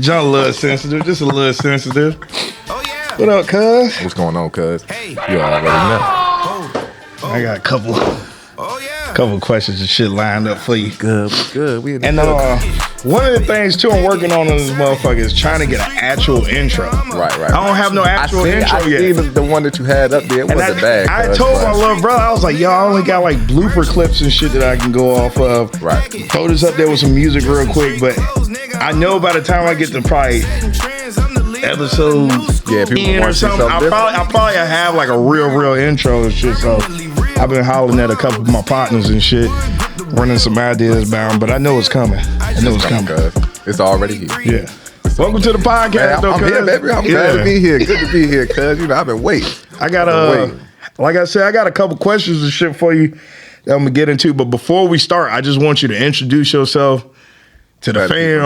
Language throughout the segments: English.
John a little sensitive, just a little sensitive. Oh yeah. What up, cuz? What's going on, cuz? Hey. You already know. I got a couple questions and shit lined up for you. Good. We in the And one of the things too I'm working on this motherfucker is trying to get an actual intro. Right. I don't have no actual intro I yet. seen the one that you had up there. It wasn't bad. I cuz, told my but- little brother, I was like, yo, I only got like blooper clips and shit that I can go off of. Right. Throw this up there with some music real quick, but I know by the time I get to probably episode 10 or something, I'll probably have like a real intro and shit. So I've been hollering at a couple of my partners and shit, running some ideas down, but I know it's coming. Cuz. It's already here. Yeah. Welcome to the podcast, Man, I'm here, baby. I'm glad to be here. Good to be here, cuz. You know, I've been waiting. I got like I said, I got a couple questions and shit for you that I'm gonna get into. But before we start, I just want you to introduce yourself to the fam.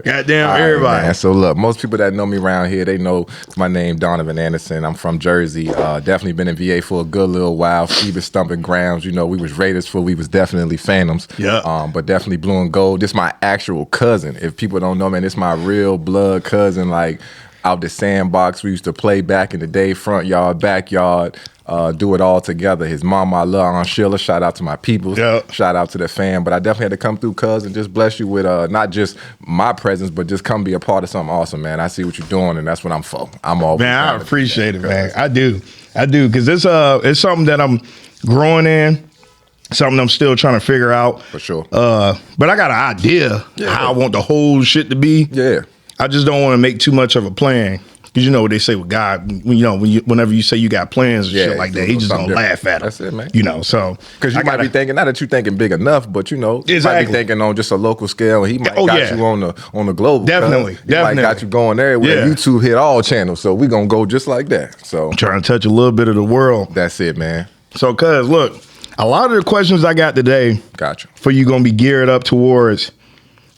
Goddamn, everybody. Man. So look, most people that know me around here, they know my name, Donovan Anderson. I'm from Jersey. Definitely been in VA for a good little while. Phoebus Stomping Grounds. You know, we was Raiders for we was definitely Phantoms. Yeah. But definitely blue and gold. This my actual cousin. If people don't know, man, this my real blood cousin. Like out the sandbox, we used to play back in the day, front yard, backyard. Do it all together. His mama, I love Aunt Sheila. Shout out to my people. Yep. Shout out to the fam. But I definitely had to come through, cuz, and just bless you with not just my presence, but just come be a part of something awesome, man. I see what you're doing, and that's what I'm for. I'm always. Man, I appreciate it, man. I do, because it's something that I'm growing in, something I'm still trying to figure out. For sure. But I got an idea how I want the whole shit to be. Yeah. I just don't want to make too much of a plan. Because you know what they say with God, you know, whenever you say you got plans and shit like that, he just gonna laugh at them. That's it, man. You know, so. Because you might be thinking, not that you're thinking big enough, but you know, you might be thinking on just a local scale. He might got you on the global. Definitely. He might got you going everywhere. YouTube hit all channels, so we gonna go just like that. So I'm trying to touch a little bit of the world. That's it, man. So, cuz, look, a lot of the questions I got today for you gonna be geared up towards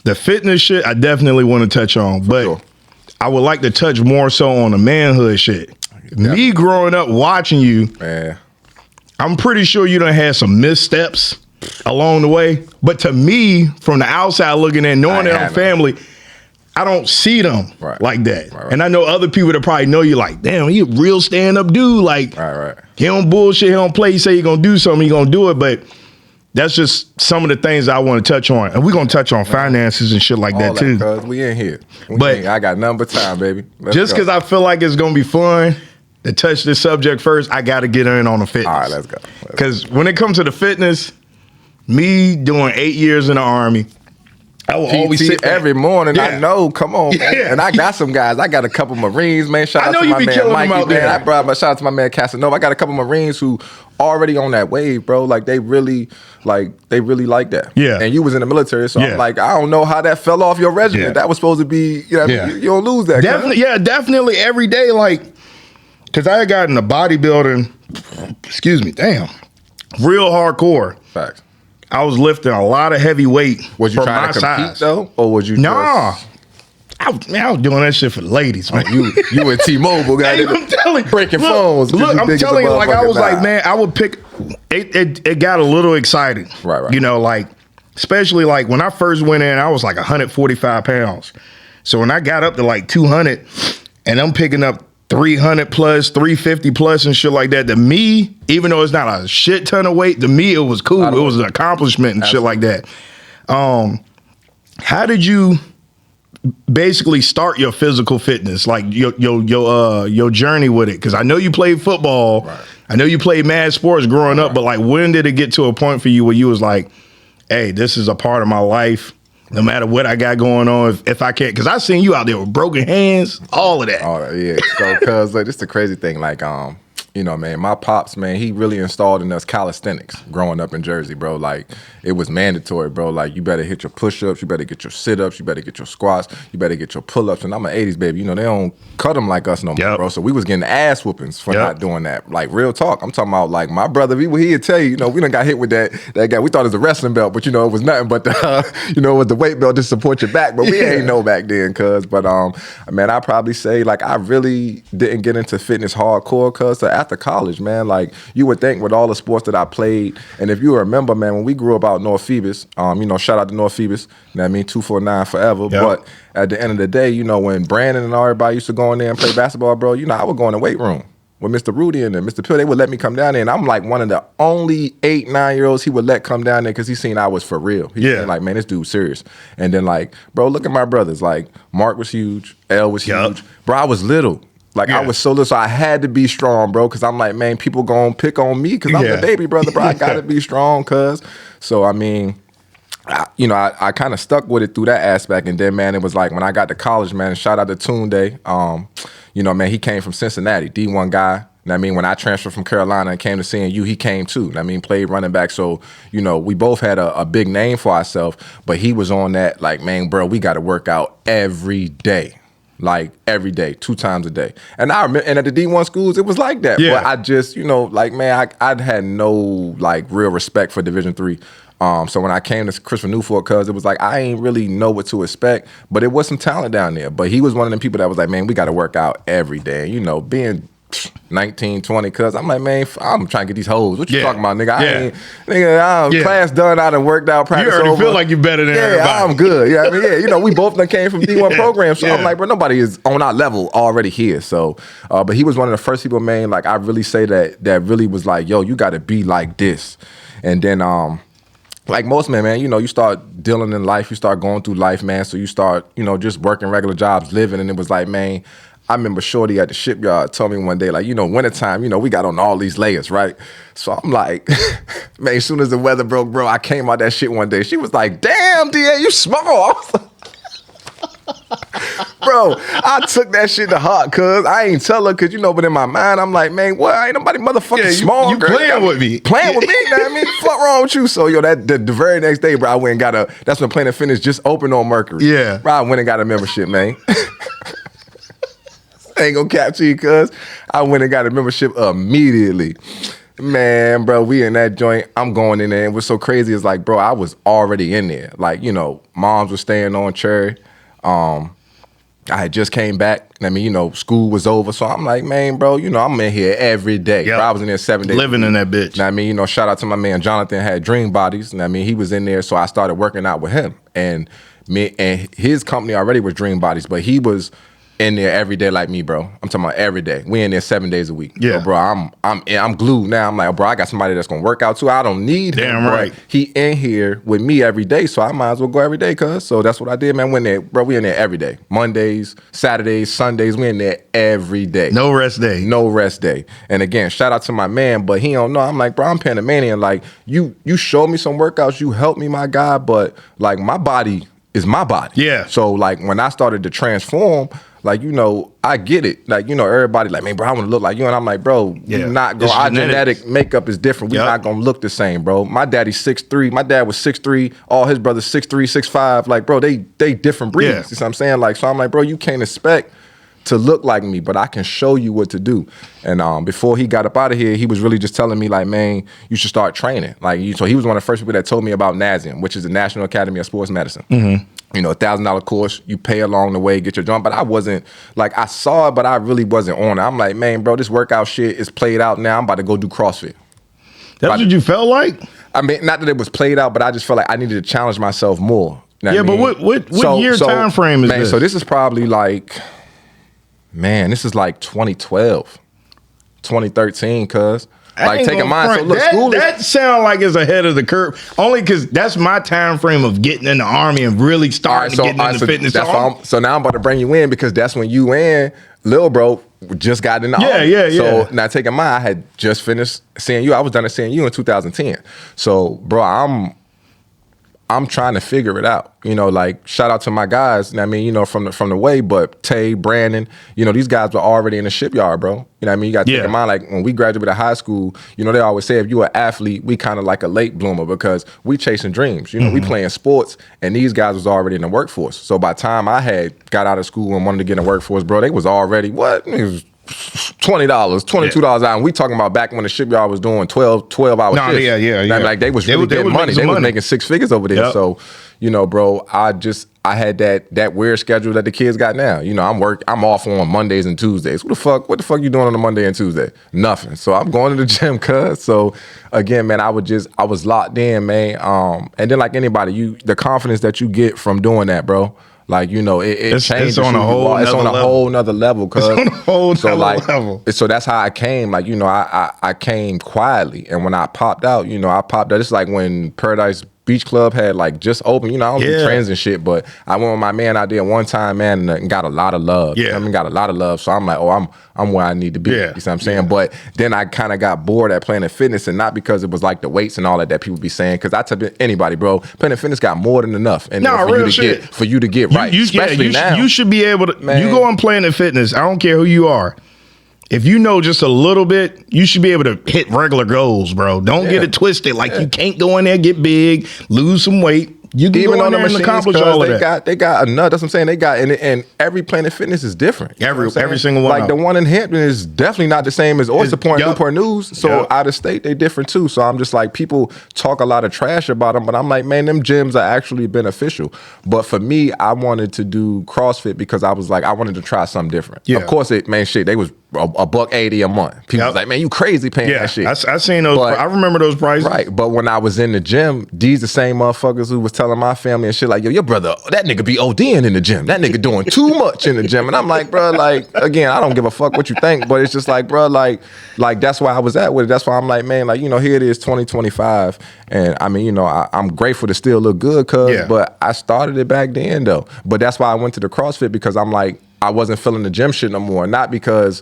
the fitness shit. I definitely want to touch on, but I would like to touch more so on the manhood shit. Me growing up watching you, man, I'm pretty sure you done had some missteps along the way. But to me, from the outside looking in, knowing that I'm family, I don't see them like that. Right. And I know other people that probably know you like, damn, he a real stand-up dude. Like, he don't bullshit, he don't play. He say he gonna do something, he gonna do it. But that's just some of the things I want to touch on. And we're going to touch on finances and shit like that too. Cause we in here. I got nothing but time, baby. Just because I feel like it's going to be fun to touch this subject first, I got to get in on the fitness. All right, let's go. Because when it comes to the fitness, me doing 8 years in the Army, I will always sit every morning. I know, come on, man. And I got some guys. I got a couple Marines, man. Shout out to my man Mikey, man. I brought my shout out to my man Casanova. I got a couple Marines who already on that wave, bro. Like they really like that. Yeah. And you was in the military, so I'm like, I don't know how that fell off your regiment. Yeah. That was supposed to be, you know, you don't lose that. Definitely, definitely every day, like, because I got in the bodybuilding, real hardcore. Facts. I was lifting a lot of heavy weight. Was you trying to compete though, or was you? Nah, I was doing that shit for the ladies, man. You and T-Mobile got I'm telling, breaking phones. Look, I'm telling you, like I was like, man, I would pick. It got a little exciting, right? You know, like especially like when I first went in, I was like 145 pounds. So when I got up to like 200, and I'm picking up 300 plus, 350 plus and shit like that, to me, even though it's not a shit ton of weight, to me it was cool. It was an accomplishment and shit like that. How did you basically start your physical fitness, like your journey with it? Because I know you played football, I know you played mad sports growing up, but like when did it get to a point for you where you was like, hey, this is a part of my life? No matter what I got going on, if I can't, because I seen you out there with broken hands, all of that. All that, yeah. So, cause like, this is the crazy thing. Like, you know, man, my pops, man, he really installed in us calisthenics growing up in Jersey, bro. Like, it was mandatory, bro. Like, you better hit your push-ups, you better get your sit-ups, you better get your squats, you better get your pull-ups. And I'm an 80s baby. You know, they don't cut them like us no more, bro. So we was getting ass whoopings for not doing that. Like, real talk. I'm talking about, like, my brother, he'd tell you, you know, we done got hit with that guy. We thought it was a wrestling belt, but, you know, it was nothing but the, you know, with the weight belt to support your back. But we ain't know back then, cuz. But, man, I probably say, like, I really didn't get into fitness hardcore, cuz. So after college, man. Like, you would think with all the sports that I played, and if you remember, man, when we grew up out North Phoebus, shout out to North Phoebus, you know what I mean, 249 forever. Yep. But at the end of the day, when Brandon and everybody used to go in there and play basketball, bro, I would go in the weight room with Mr. Rudy and Mr. Pill. They would let me come down there, and I'm like one of the only 8, 9-year-olds he would let come down there because he seen I was for real. He seen like, man, this dude's serious. And then like, bro, look at my brothers. Like, Mark was huge, L was huge. Bro, I was little. Like, I was so little, so I had to be strong, bro, because I'm like, man, people gonna pick on me because I'm the baby brother, bro. I gotta be strong, cuz. So, I mean, I kind of stuck with it through that aspect. And then, man, it was like when I got to college, man, shout out to Tunde. Man, he came from Cincinnati, D1 guy. When I transferred from Carolina and came to CNU, he came too. Played running back. So, we both had a big name for ourselves, but he was on that, like, man, bro, we got to work out every day. Like, every day, 2 times a day. And I remember, and at the D1 schools, it was like that. Yeah. But I just, like, man, I'd had no, like, real respect for Division III. So when I came to Christopher Newport, cuz it was like, I ain't really know what to expect, but it was some talent down there. But he was one of them people that was like, man, we got to work out every day. Being 19, 20, cuz I'm like, man, I'm trying to get these hoes. What you talking about, nigga? Class done, I done worked out, practice over. You already feel like you're better than everybody. I'm good. We both done came from D1 programs. So I'm like, bro, nobody is on our level already here. So, but he was one of the first people, man, like, I really say that really was like, yo, you got to be like this. And then, like most men, man, you start dealing in life, you start going through life, man. So you start, just working regular jobs, living. And it was like, man, I remember Shorty at the shipyard told me one day, like, wintertime, we got on all these layers, right? So I'm like, man, as soon as the weather broke, bro, I came out that shit one day. She was like, damn, DA, you small. I was like, bro, I took that shit to heart, cuz I ain't tell her, cuz but in my mind, I'm like, man, what? Ain't nobody motherfucking small. You girl. Playing with me. Playing with me, you know what I mean? Fuck wrong with you? So, the very next day, bro, I went and got that's when Planet Fitness just opened on Mercury. Yeah. Bro, I went and got a membership, man. I ain't gonna capture you, cuz I went and got a membership immediately. Man, bro, we in that joint. I'm going in there. And what's so crazy is like, bro, I was already in there. Like, moms were staying on Cherry. I had just came back. School was over. So I'm like, man, bro, I'm in here every day. Yep. Bro, I was in there 7 days. Living in that bitch. Shout out to my man Jonathan, had Dream Bodies. He was in there. So I started working out with him. And his company already was Dream Bodies, but he was in there every day like me, bro. I'm talking about every day. We in there 7 days a week. Yeah, so, bro. I'm glued now. I'm like, bro, I got somebody that's gonna work out too. I don't need him. Damn right. He in here with me every day, so I might as well go every day, cuz. So that's what I did, man. Went there, bro. We in there every day. Mondays, Saturdays, Sundays. We in there every day. No rest day. No rest day. And again, shout out to my man, but he don't know. I'm like, bro, I'm Panamanian. Like, you showed me some workouts. You helped me, my guy. But like, my body is my body. Yeah. So like, when I started to transform, like, I get it. Like, everybody like, man, bro, I want to look like you. And I'm like, bro, you're not going, our genetic makeup is different. We're not going to look the same, bro. My daddy's 6'3". My dad was 6'3". All his brothers 6'3", 6'5". Like, bro, they different breeds. Yeah. You know what I'm saying? Like, so I'm like, bro, you can't expect to look like me, but I can show you what to do. And before he got up out of here, he was really just telling me, like, man, you should start training. Like, so he was one of the first people that told me about NASM, which is the National Academy of Sports Medicine. Mm-hmm. $1,000 course, you pay along the way, get your joint. But I wasn't, like, I saw it, but I really wasn't on it. I'm like, man, bro, this workout shit is played out now. I'm about to go do CrossFit. That's what you felt like? I mean, not that it was played out, but I just felt like I needed to challenge myself more. You know but what year time frame is this? So this is probably like, man, this is like 2012, 2013, cuz. Like, taking mine. So look, that sound like it's ahead of the curve. Only because that's my time frame of getting in the Army and really starting to get into fitness. So now I'm about to bring you in because that's when you and Lil Bro just got in the Army. Yeah. So now taking mine, I had just finished CNU. I was done at CNU in 2010. So, bro, I'm trying to figure it out. Like, shout out to my guys, from the way, but Tay, Brandon, these guys were already in the shipyard, bro. You got to take in mind, like, when we graduated high school, they always say if you're an athlete, we kind of like a late bloomer because we chasing dreams. We playing sports, and these guys was already in the workforce. So by the time I had got out of school and wanted to get in the workforce, bro, they was already, $20, $22 out. And we talking about back when the shipyard was doing 12-hour shifts. Yeah. Like they was really getting money. They was making 6 figures over there. Yep. So, you know, bro, I had that weird schedule that the kids got now. You know, I'm off on Mondays and Tuesdays. What the fuck you doing on a Monday and Tuesday? Nothing. So I'm going to the gym, cuz. So again, man, I was locked in, man. And then like anybody, the confidence that you get from doing that, bro. Like, you know, it changes. It's on a whole nother level, cuz. It's on a whole nother level. So that's how I came. Like, you know, I came quietly. And when I popped out, It's like when Paradise Beach Club had like just opened. You know, I don't do trends and shit, but I went with my man out there one time, man, and got a lot of love. Yeah. Got a lot of love. So I'm like, oh, I'm where I need to be. Yeah. You see what I'm saying? Yeah. But then I kind of got bored at Planet Fitness, and not because it was like the weights and all that people be saying, because I tell anybody, bro, Planet Fitness got more than enough. And for you to get right. Especially now. You should be able to, man. You go on Planet Fitness, I don't care who you are. If you know just a little bit, you should be able to hit regular goals, bro. Don't get it twisted. Like you can't go in there, get big, lose some weight. You can even go on in there and accomplish all of that. They got enough. That's what I'm saying. They got, and every Planet Fitness is different. Every single one. Like the one in Hampton is definitely not the same as Oyster Point and Newport News. So out of state, they different too. So I'm just like, people talk a lot of trash about them, but I'm like, man, them gyms are actually beneficial. But for me, I wanted to do CrossFit because I was like, I wanted to try something different. Yeah. Of course, they was $180 a month. People was like, man, you crazy paying that shit. I seen those. I remember those prices. Right. But when I was in the gym, these the same motherfuckers who was telling my family and shit like, yo, your brother, that nigga be ODing in the gym. That nigga doing too much in the gym. And I'm like, bro, like, again, I don't give a fuck what you think, but it's just like, bro, like that's why I was at with it. That's why I'm like, man, like, you know, here it is 2025. And I mean, you know, I'm grateful to still look good, but I started it back then though. But that's why I went to the CrossFit, because I'm like, I wasn't feeling the gym shit no more. Not because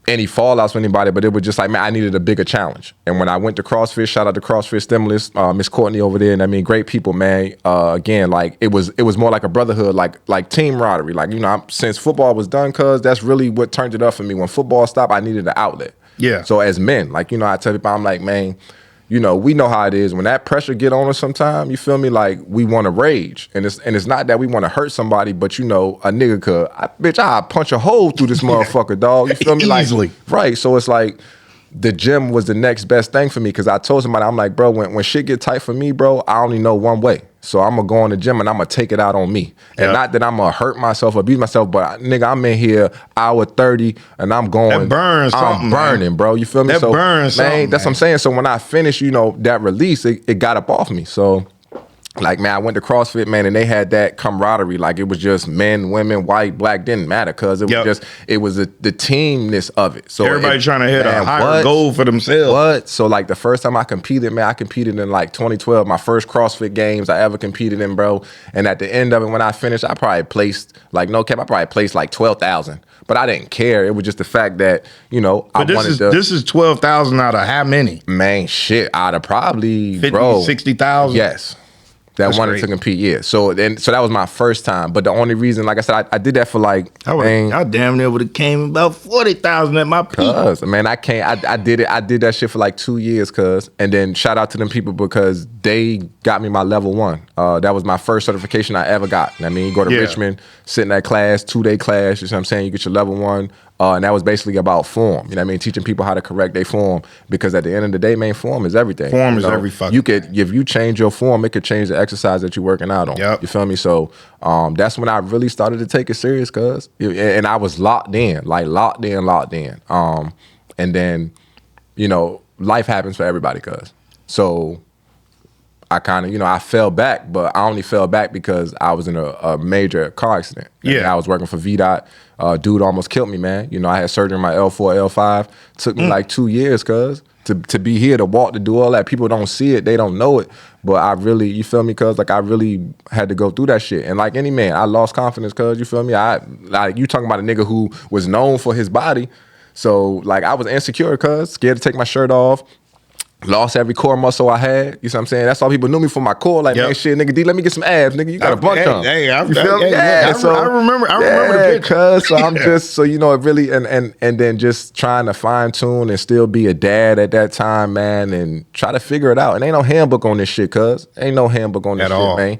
any fallouts with anybody, but it was just like, man, I needed a bigger challenge. And when I went to CrossFit, shout out to CrossFit Stimulus, Miss Courtney over there, and I mean, great people, man. Again, like it was more like a brotherhood, like team camaraderie. Like, you know, since football was done, cuz that's really what turned it up for me. When football stopped, I needed an outlet. Yeah. So as men, like, you know, I tell people, I'm like, man, you know, we know how it is. When that pressure get on us sometime, you feel me? Like, we want to rage. And it's not that we want to hurt somebody, but, you know, a nigga could, I'll punch a hole through this motherfucker, dog. You feel me? Easily. Like, right. So it's like, the gym was the next best thing for me, because I told somebody, I'm like, bro, when shit get tight for me, bro, I only know one way. So I'm going to go in the gym and I'm going to take it out on me. And not that I'm going to hurt myself or abuse myself, but nigga, I'm in here hour 30 and I'm going. That burns I'm burning, man. Bro. You feel me? That burns something, that's what I'm saying. So when I finished, you know, that release, it got up off me. So like, man, I went to CrossFit, man, and they had that camaraderie. Like, it was just men, women, white, black, didn't matter, because it was just, it was the teamness of it. So everybody trying to hit a higher goal for themselves. So like the first time I competed, man, I competed in like 2012, my first CrossFit games I ever competed in, bro. And at the end of it, when I finished, I probably placed, like, no cap, I probably placed like 12,000. But I didn't care. It was just the fact that, you know, this is 12,000 out of how many? Man, shit, out of probably 50, 60,000? Yes. That wanted to compete, yeah. So that was my first time. But the only reason, like I said, I did that for like, I damn near would have came about 40,000 at my peak. Man, I did it. I did that shit for like 2 years, and then shout out to them people, because they got me my level 1. That was my first certification I ever got. I mean, you go to Richmond, sit in that class, 2-day class, you know what I'm saying? You get your level 1. And that was basically about form. You know what I mean? Teaching people how to correct their form, because at the end of the day, man, form is everything. Form is every fucking thing. If you change your form, it could change the exercise that you're working out on. Yep. You feel me? So that's when I really started to take it serious, and I was locked in. And then, you know, life happens for everybody, So I kind of, you know, I fell back, but I only fell back because I was in a major car accident. I was working for VDOT. Dude almost killed me, man. You know, I had surgery in my L4, L5. Took me like 2 years, to be here, to walk, to do all that. People don't see it, they don't know it. But I really, you feel me, like I really had to go through that shit. And like any man, I lost confidence, you feel me? You talking about a nigga who was known for his body. So like I was insecure, scared to take my shirt off. Lost every core muscle I had. You see what I'm saying? That's all people knew me for, my core. Like, man, shit, nigga, D, let me get some abs, nigga. You got a bunch of them. You feel me? I remember the picture. So I'm just, so, you know, it really, and then just trying to fine tune and still be a dad at that time, man, and try to figure it out. And ain't no handbook on this shit, Ain't no handbook on this shit, man.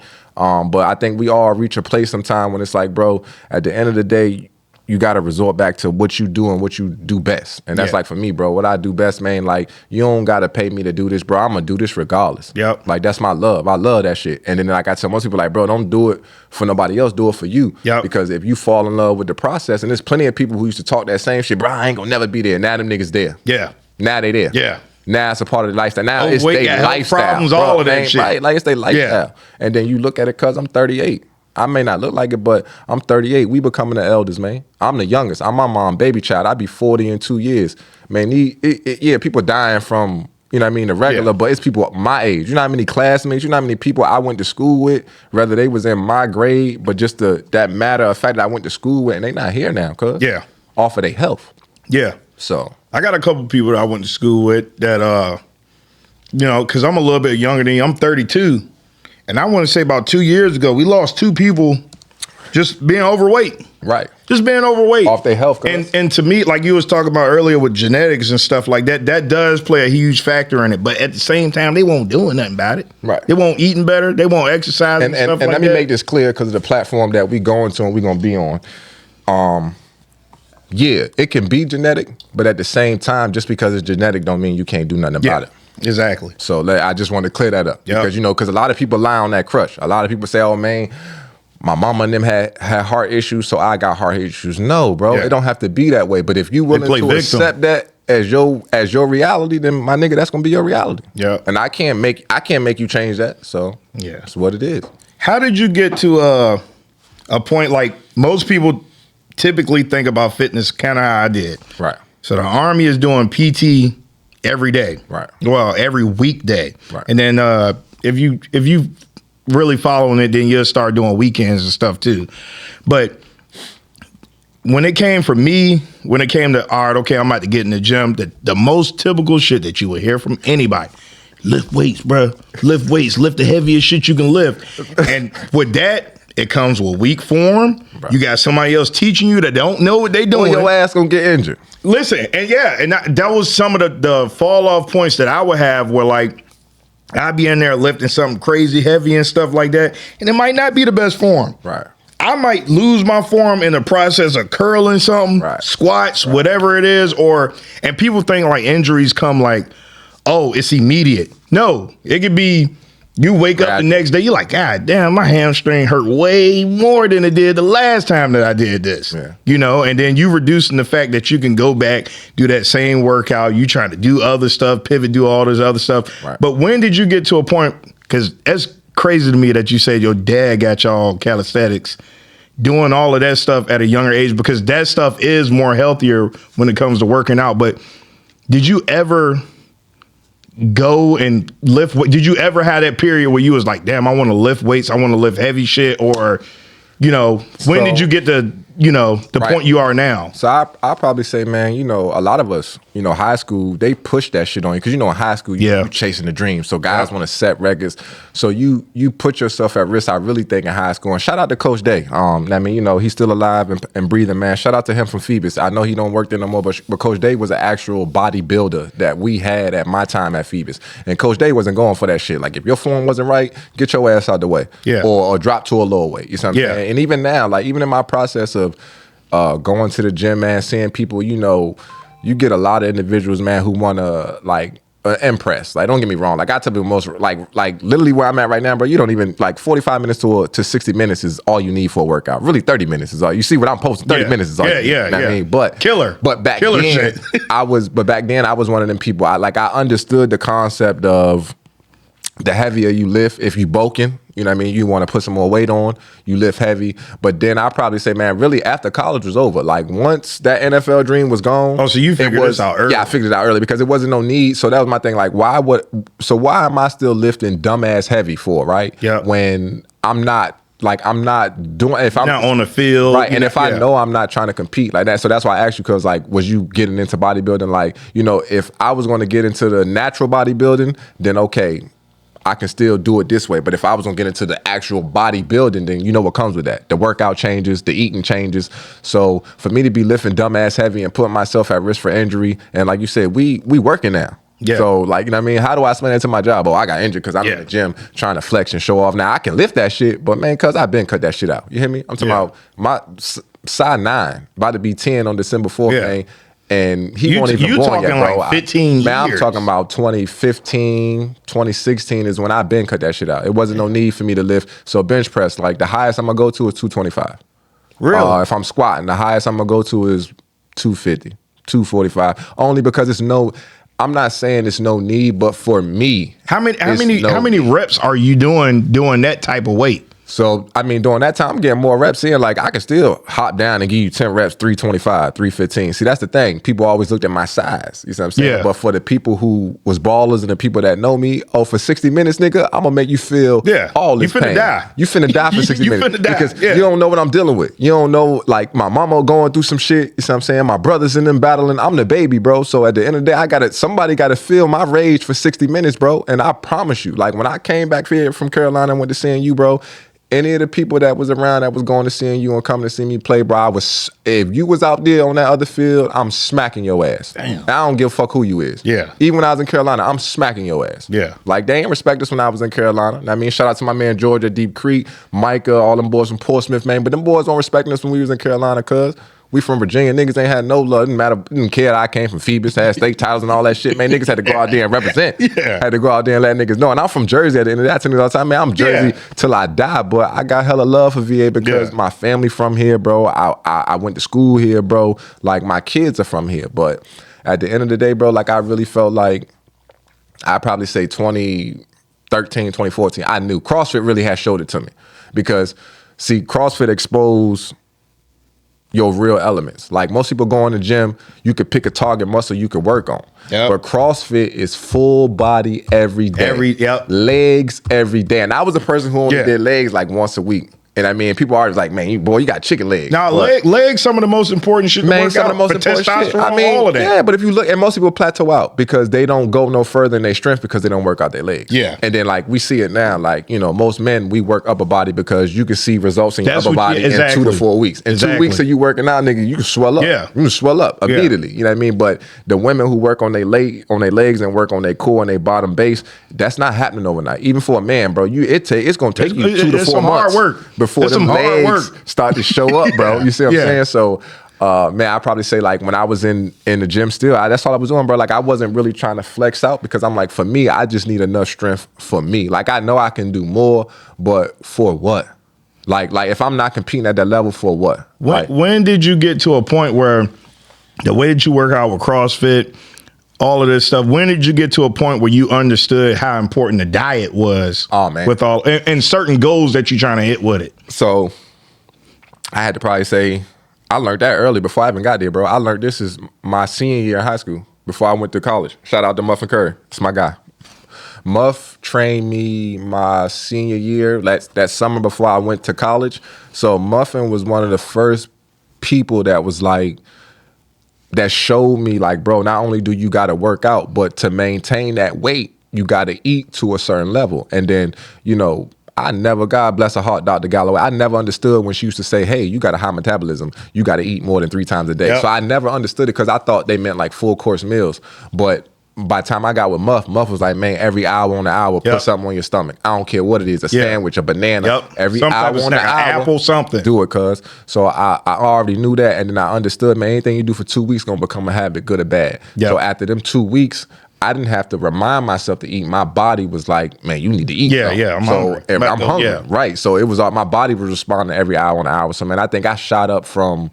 But I think we all reach a place sometime when it's like, bro, at the end of the day, you got to resort back to what you do and what you do best. And that's like for me, bro, what I do best, man, like you don't got to pay me to do this, bro. I'm going to do this regardless. Yep. Like that's my love. I love that shit. And then like I tell most people like, bro, don't do it for nobody else. Do it for you. Yep. Because if you fall in love with the process, and there's plenty of people who used to talk that same shit, bro, I ain't going to never be there. Now them niggas there. Yeah. Now they there. Yeah. Now it's a part of the lifestyle. Now it's Overweight, their lifestyle. Problems, all of that shit. Right? Like it's their lifestyle. And then you look at it because I'm 38. I may not look like it, but I'm 38. We becoming the elders, man. I'm the youngest. I'm my mom, baby child. I'll be 40 in 2 years. Man, people dying from, you know what I mean, the regular, but it's people my age. You know how many classmates, you know how many people I went to school with, whether they was in my grade, but just that matter of fact that I went to school with, and they not here now, cuz. Yeah. Off of their health. Yeah. So. I got a couple people that I went to school with that, you know, because I'm a little bit younger than you. I'm 32. And I want to say about 2 years ago, we lost 2 people just being overweight. Right. Just being overweight. Off their health. And to me, like you was talking about earlier with genetics and stuff like that, that does play a huge factor in it. But at the same time, they won't do nothing about it. Right. They won't eating better. They won't exercise and stuff like that. And let me make this clear because of the platform that we going to and we going to be on. Yeah, it can be genetic, but at the same time, just because it's genetic don't mean you can't do nothing about it. Exactly. So I just want to clear that up because, you know, because a lot of people lie on that crush. A lot of people say, oh, man, my mama and them had heart issues, so I got heart issues. No, bro, it don't have to be that way. But if you willing to accept that as your reality, then my nigga, that's going to be your reality. Yeah. And I can't make you change that. So that's what it is. How did you get to a point like most people typically think about fitness kind of how I did. Right. So the Army is doing PT every day. Right. Well, every weekday. Right. And then if you really following it, then you'll start doing weekends and stuff too. But when it came for me, when it came to, all right, okay, I'm about to get in the gym, the most typical shit that you would hear from anybody, lift weights, bro. Lift weights. Lift the heaviest shit you can lift. And with that, it comes with weak form. Right. You got somebody else teaching you that don't know what they doing. Your ass gonna get injured. Listen, and that was some of the fall off points that I would have where like I'd be in there lifting something crazy heavy and stuff like that, and it might not be the best form. Right. I might lose my form in the process of curling something, squats, whatever it is, and people think like injuries come like, oh, it's immediate. No, it could be you wake up the next day, you're like, God damn, my hamstring hurt way more than it did the last time that I did this. Yeah. You know, and then you reducing the fact that you can go back, do that same workout, you trying to do other stuff, pivot, do all this other stuff. Right. But when did you get to a point, because that's crazy to me that you said your dad got y'all calisthenics, doing all of that stuff at a younger age, because that stuff is more healthier when it comes to working out. But did you ever go and lift? Did you ever have that period where you was like, damn, I want to lift weights, I want to lift heavy shit? Or, you know, when did you get to, you know, the point you are now? So I'll probably say, man, you know, a lot of us, you know, high school, they push that shit on you because, you know, in high school, you're chasing the dream. So guys want to set records. So you put yourself at risk, I really think, in high school. And shout out to Coach Day. I mean, you know, he's still alive and breathing, man. Shout out to him from Phoebus. I know he don't work there no more, but Coach Day was an actual bodybuilder that we had at my time at Phoebus. And Coach Day wasn't going for that shit. Like, if your form wasn't right, get your ass out the way. Yeah. Or drop to a lower weight. You know what I'm saying? And even now, like, even in my process of going to the gym, man, seeing people, you know, you get a lot of individuals, man, who want to, like, impress. Like, don't get me wrong. Like, I tell people most, like literally where I'm at right now, bro, you don't even, like, 45 minutes to 60 minutes is all you need for a workout. Really, 30 minutes is all. You see what I'm posting? 30 minutes is all you need. You know what I mean? But back then, I was one of them people. I understood the concept of the heavier you lift, if you bulking, you know what I mean? You want to put some more weight on, you lift heavy. But then I'll probably say, man, really after college was over, like once that NFL dream was gone. Oh, so you figured this out early? Yeah, I figured it out early because it wasn't no need. So that was my thing. Like, why am I still lifting dumbass heavy for, right? Yeah. When I'm not doing, if I'm not on the field. Right. And if I know I'm not trying to compete like that. So that's why I asked you, because like, was you getting into bodybuilding? Like, you know, if I was going to get into the natural bodybuilding, then okay, I can still do it this way. But if I was gonna get into the actual bodybuilding, then you know what comes with that. The workout changes, the eating changes. So for me to be lifting dumbass heavy and putting myself at risk for injury, and like you said, we working now. Yeah. So, like, you know what I mean? How do I explain that to my job? Oh, I got injured because I'm in the gym trying to flex and show off. Now, I can lift that shit, but, man, because I've been cut that shit out. You hear me? I'm talking about my size 9, about to be 10 on December 4th, man. And he won't even born yet, bro. Like 15 years. Man, I'm talking about 2015, 2016 is when I've been cut that shit out. It wasn't no need for me to lift. So bench press, like the highest I'm going to go to is 225. Really? If I'm squatting, the highest I'm going to go to is 250, 245. Only because it's no... I'm not saying it's no need, but for me, how many reps are you doing that type of weight? So, I mean, during that time, I'm getting more reps in. Like, I can still hop down and give you 10 reps, 325, 315. See, that's the thing. People always looked at my size. You see what I'm saying? Yeah. But for the people who was ballers and the people that know me, for 60 minutes, nigga, I'm going to make you feel all this pain. You finna die for 60 minutes. Because you don't know what I'm dealing with. You don't know, like, my mama going through some shit. You see what I'm saying? My brothers in them battling. I'm the baby, bro. So at the end of the day, somebody got to feel my rage for 60 minutes, bro. And I promise you, like, when I came back here from Carolina and went to seeing you, bro, any of the people that was around that was going to seeing you and coming to see me play, bro, if you was out there on that other field, I'm smacking your ass. Damn. I don't give a fuck who you is. Yeah. Even when I was in Carolina, I'm smacking your ass. Yeah. Like, they ain't respect us when I was in Carolina. I mean, shout out to my man George at Deep Creek, Micah, all them boys from Portsmouth, man. But them boys don't respect us when we was in Carolina, cuz we from Virginia. Niggas ain't had no love. Didn't care that I came from Phoebus, had state titles and all that shit. Man, niggas had to go out there and represent. Had to go out there and let niggas know. And I'm from Jersey at the end of that. I tell niggas all the time, man, I'm Jersey till I die. But I got hella love for VA because my family from here, bro. I went to school here, bro. Like, my kids are from here. But at the end of the day, bro, like, I really felt like, I'd probably say 2013, 2014, I knew CrossFit really had showed it to me. Because, see, CrossFit exposed your real elements. Like, most people go in the gym, you could pick a target muscle you could work on. But CrossFit is full body every day. Legs every day. And I was a person who only did legs like once a week. And I mean, people are always like, man, you got chicken legs. Now, legs, some of the most important shit to work out. For testosterone, I mean, all of that. Yeah, but if you look, and most people plateau out because they don't go no further in their strength because they don't work out their legs. Yeah. And then, like, we see it now, like, you know, most men, we work upper body because you can see results in your upper body in 2 to 4 weeks. In 2 weeks of you working out, nigga, you can swell up. Yeah. You can swell up immediately. You know what I mean? But the women who work on their legs and work on their core and their bottom base, that's not happening overnight. Even for a man, bro, it's gonna take you 2 to 4 months before them legs start to show up, bro. You see what I'm saying? So, man, I'd probably say, like, when I was in the gym still, that's all I was doing, bro. Like, I wasn't really trying to flex out because I'm like, for me, I just need enough strength for me. Like, I know I can do more, but for what? Like if I'm not competing at that level, for what? When did you get to a point where the way that you work out with CrossFit, all of this stuff, when did you get to a point where you understood how important the diet was? Oh, man. With all and certain goals that you're trying to hit with it? So I had to probably say, I learned that early before I even got there, bro. I learned this is my senior year in high school before I went to college. Shout out to Muff and Curry. It's my guy. Muff trained me my senior year, that summer before I went to college. So Muffin was one of the first people that was like, that showed me, like, bro, not only do you got to work out, but to maintain that weight, you got to eat to a certain level. And then, you know, I never, God bless her heart, Dr. Galloway, I never understood when she used to say, hey, you got a high metabolism, you got to eat more than 3 times a day. Yep. So I never understood it because I thought they meant like full course meals. But by the time I got with Muff was like, man, every hour on the hour, put something on your stomach. I don't care what it is, a sandwich, a banana, every hour on the hour, apple, something. Do it, cuz. So I already knew that, and then I understood, man, anything you do for 2 weeks gonna become a habit, good or bad. Yep. So after them 2 weeks, I didn't have to remind myself to eat. My body was like, man, you need to eat. I'm hungry. I'm hungry, right? So it was my body was responding every hour on the hour. So, man, I think I shot up from,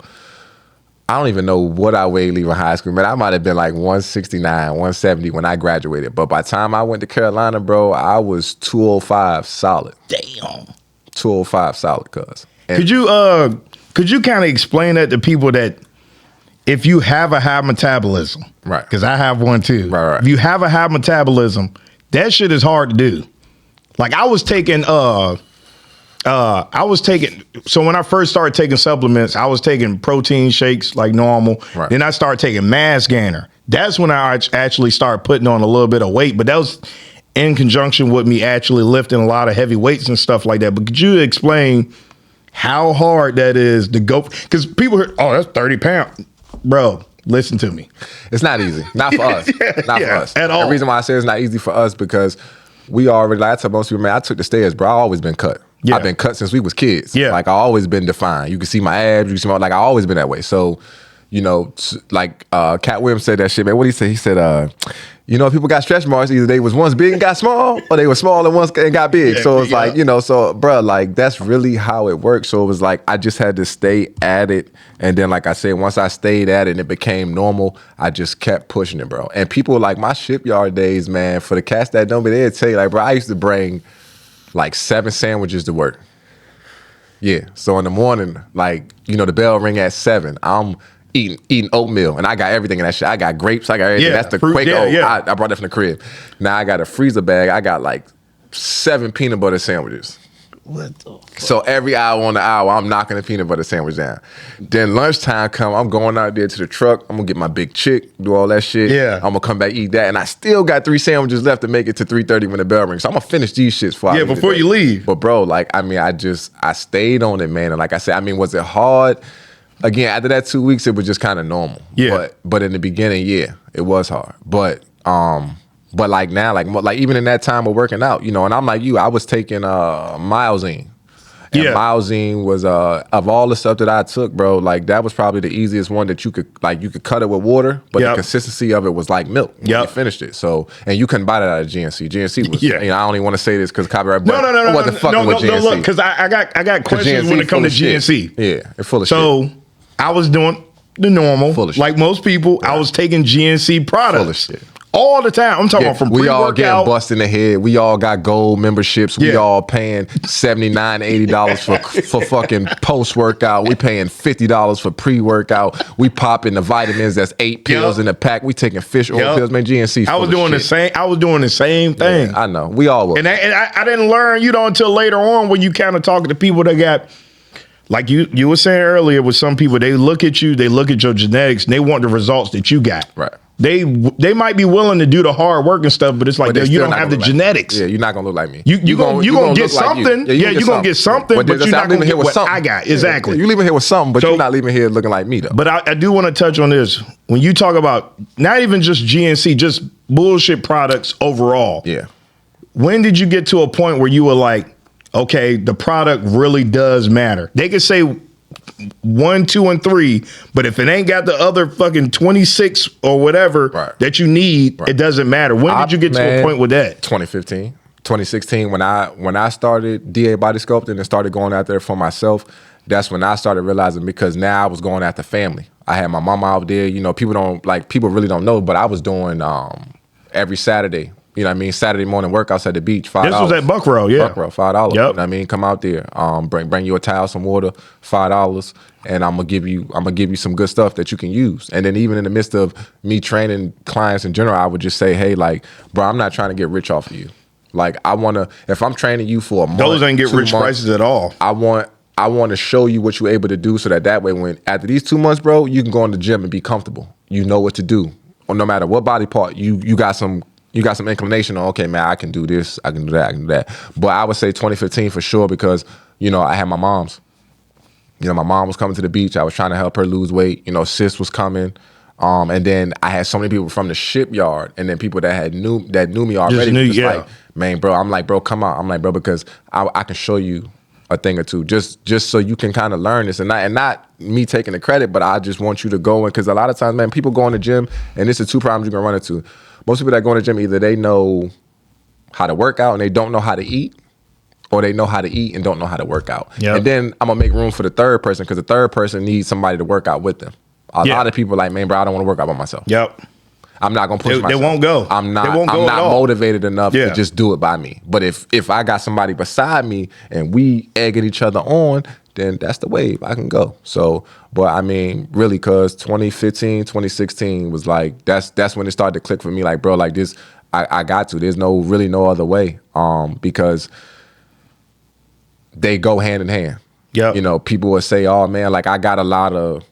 I don't even know what I weighed leaving high school, man. I might have been like 169, 170 when I graduated. But by the time I went to Carolina, bro, I was 205 solid. Damn. 205 solid, cuz. Could you kind of explain that to people that if you have a high metabolism, right? Because I have one too. Right. If you have a high metabolism, that shit is hard to do. Like I was taking so when I first started taking supplements, I was taking protein shakes like normal. Right. Then I started taking mass gainer. That's when I actually started putting on a little bit of weight. But that was in conjunction with me actually lifting a lot of heavy weights and stuff like that. But could you explain how hard that is to go? Because people hear, oh, that's 30 pounds. Bro, Listen to me. It's not easy. Not for us. Not for us. At all. The reason why I say it's not easy for us because we already, like I tell most people, man, I took the stairs, bro. I always been cut. I've been cut since we was kids. Like I always been defined. You can see my abs. You can see my, like I always been that way. So, you know, like Cat Williams said that shit, man. What did he say? He said, you know, people got stretch marks. Either they was once big and got small, or they were small and once and got big. So it's like, you know, so bro, like that's really how it works. So it was like I just had to stay at it, and then like I said, once I stayed at it and it became normal, I just kept pushing it, bro. And people like my shipyard days, man. For the cats that don't be there, tell you like, bro, I used to bring like 7 sandwiches to work. Yeah. So in the morning, like you know, the bell ring at 7. I'm eating oatmeal, and I got everything in that shit. I got grapes, I got everything. That's the fruit, Quaker. I brought that from the crib. Now I got a freezer bag. I got like 7 peanut butter sandwiches. What the fuck? So every hour on the hour, I'm knocking the peanut butter sandwich down. Then lunchtime come, I'm going out there to the truck. I'm gonna get my big chick, do all that shit. I'm gonna come back, eat that, and I still got 3 sandwiches left to make it to 3:30 when the bell rings. So I'm gonna finish these shits before you leave. But bro, like I mean, I stayed on it, man. And like I said, I mean, was it hard? Again, after that 2 weeks, it was just kind of normal. But in the beginning, it was hard. But like now, like even in that time of working out, you know, and I'm like you, I was taking Myosine. And Myosine was of all the stuff that I took, bro, like that was probably the easiest one that you could cut it with water, but the consistency of it was like milk when you finished it. So, and you couldn't buy that out of GNC. GNC was, you know, I don't even want to say this because copyright. No, I wasn't fucking with GNC. No, look, because I got questions when it comes to GNC. Yeah, it's full of shit. So I was doing the normal, like most people. I was taking GNC products. Full of shit. All the time. I'm talking about from we all getting busted in the head. We all got gold memberships. We all paying $79, $80 for fucking post-workout. We paying $50 for pre-workout. We popping the vitamins that's 8 pills in a pack. We taking fish oil pills. Man, GNC. I was doing the same thing. I know. We all were. And I didn't learn, you know, until later on when you kind of talking to people that got, like you were saying earlier with some people, they look at you, they look at your genetics, and they want the results that you got. Right. They might be willing to do the hard work and stuff, but it's like, you don't have the genetics. Yeah, you're not gonna look like me. You gonna get something. You're gonna get something, but you're not gonna get what I got. Exactly. You leaving here with something, but you're not leaving here looking like me though. But I do want to touch on this. When you talk about not even just GNC, just bullshit products overall. Yeah. When did you get to a point where you were like, okay, the product really does matter? They could say 1, 2, and 3, but if it ain't got the other fucking 26 or whatever that you need, it doesn't matter. When did you get to a point with that? 2015, 2016, when I started DA Body Sculpting and started going out there for myself, that's when I started realizing, because now I was going after family. I had my mama out there. You know, people really don't know, but I was doing every Saturday. You know what I mean? Saturday morning workouts at the beach, $5. This was at Buckrow, Buckrow, $5. You know what I mean? Come out there, bring you a towel, some water, $5, and I'm gonna give you some good stuff that you can use. And then even in the midst of me training clients in general, I would just say, hey, like, bro, I'm not trying to get rich off of you. Like, if I'm training you for a month, those ain't get rich prices at all. I want to show you what you're able to do, so that way, when after these 2 months, bro, you can go in the gym and be comfortable. You know what to do, or no matter what body part you got some. You got some inclination on, okay, man, I can do this, I can do that, I can do that. But I would say 2015 for sure, because, you know, I had my mom's. You know, my mom was coming to the beach. I was trying to help her lose weight. You know, sis was coming. And then I had so many people from the shipyard, and then people that knew me already. Like, man, bro, I'm like, bro, come on. I'm like, bro, because I can show you a thing or two, just so you can kind of learn this, and not me taking the credit, but I just want you to go in, because a lot of times, man, people go in the gym, and this is 2 problems you're gonna run into. Most people that go in the gym, either they know how to work out and they don't know how to eat, or they know how to eat and don't know how to work out. And then I'm gonna make room for the third person, because the third person needs somebody to work out with them. A lot of people are like, man, bro, I don't want to work out by myself. I'm not gonna push myself. They won't go. I'm not motivated enough to just do it by me. But if I got somebody beside me and we egging each other on, then that's the wave. I can go. So, but I mean, really, cause 2015, 2016 was like, that's when it started to click for me. Like, bro, like this, I got to. There's really no other way. Because they go hand in hand. You know, people would say, oh man, like I got a lot of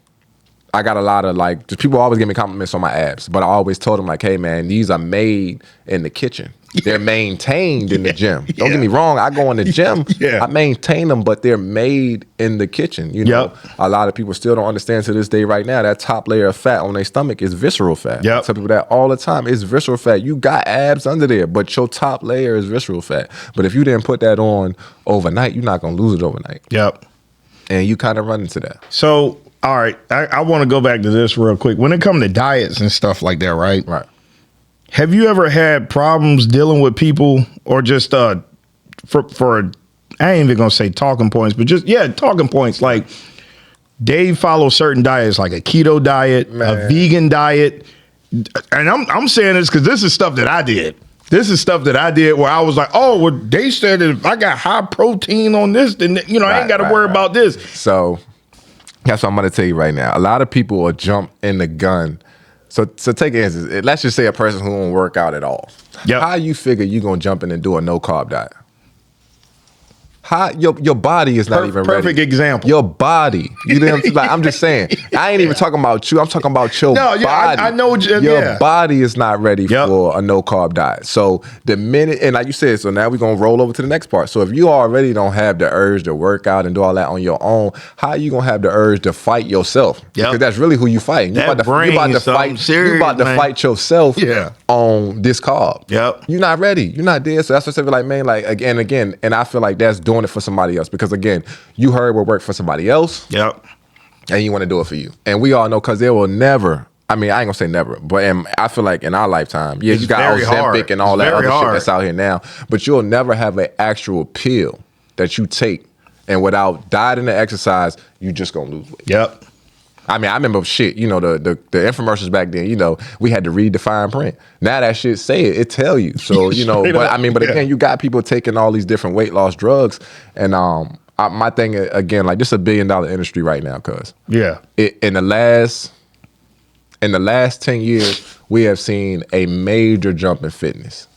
I got a lot of like, just people always give me compliments on my abs, but I always told them like, hey man, these are made in the kitchen. They're maintained in the gym. Don't get me wrong. I go in the gym. I maintain them, but they're made in the kitchen. You know, a lot of people still don't understand to this day right now that top layer of fat on their stomach is visceral fat. I tell people that all the time. It's visceral fat. You got abs under there, but your top layer is visceral fat. But if you didn't put that on overnight, you're not going to lose it overnight. And you kind of run into that. So, all right, I want to go back to this real quick. When it comes to diets and stuff like that, right? Have you ever had problems dealing with people or just for I ain't even gonna say talking points, but just talking points like they follow certain diets like a keto diet, a vegan diet. And I'm saying this because this is stuff that I did. This is stuff that I did where I was like, oh, well, they said that if I got high protein on this, then I ain't got to worry about this. So that's what I'm going to tell you right now. A lot of people will jump in the gun. So take an instance. Let's just say a person who won't work out at all. How you figure you going to jump in and do a no-carb diet? How your body is not even ready. Perfect example. Your body. You know what I'm saying? Like, I'm just saying. I ain't even talking about you. I'm talking about your body. I know. Your body is not ready for a no-carb diet. So the minute, and like you said, so now we're going to roll over to the next part. So if you already don't have the urge to work out and do all that on your own, how are you going to have the urge to fight yourself? Because that's really who you fighting. You're about to fight yourself on this carb. You're not ready. You're not there. So that's what I say, like, man, like, again, and I feel like that's doing it for somebody else, because again, you heard what worked for somebody else, and you want to do it for you. And we all know, because there will never, I mean, I ain't gonna say never, but I feel like in our lifetime, you got Ozempic and all that other shit that's out here now, but you'll never have an actual pill that you take, and without diet and exercise, you just gonna lose weight. I mean, I remember shit, the infomercials back then, we had to read the fine print. Now that shit say it tell you. So, but again, you got people taking all these different weight loss drugs. And my thing, again, like, this is $1 billion industry right now, cuz. In the last 10 years, we have seen a major jump in fitness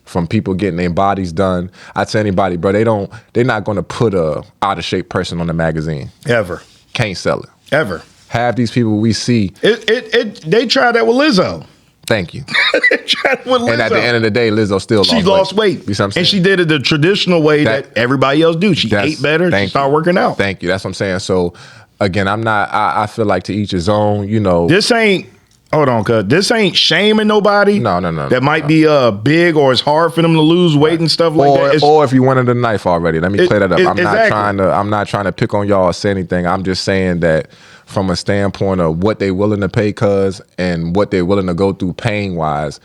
from people getting their bodies done. I tell anybody, bro, they're not going to put a out of shape person on the magazine. Ever. Can't sell it. Ever. Half these people we see. They tried that with Lizzo. Thank you. They tried with Lizzo. And at the end of the day, Lizzo still lost weight. You see what I'm saying? And she did it the traditional way that everybody else do. She ate better. She started working out. Thank you. That's what I'm saying. So again, I feel like to each his own, This ain't, hold on, cuz. This ain't shaming nobody. No. That might be big, or it's hard for them to lose weight and stuff like that. Or if you wanted a knife already. Let me clear that up. I'm not trying to pick on y'all or say anything. I'm just saying that from a standpoint of what they willing to pay, cuz, and what they're willing to go through pain wise,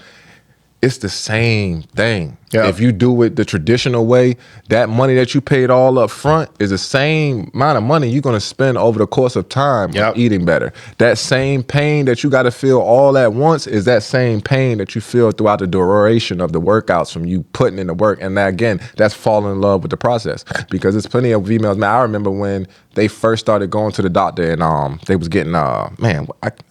it's the same thing. If you do it the traditional way, that money that you paid all up front is the same amount of money you're going to spend over the course of time eating better. That same pain that you got to feel all at once is that same pain that you feel throughout the duration of the workouts from you putting in the work. And that, again, that's falling in love with the process, because there's plenty of females. Man, I remember when they first started going to the doctor and they was getting, I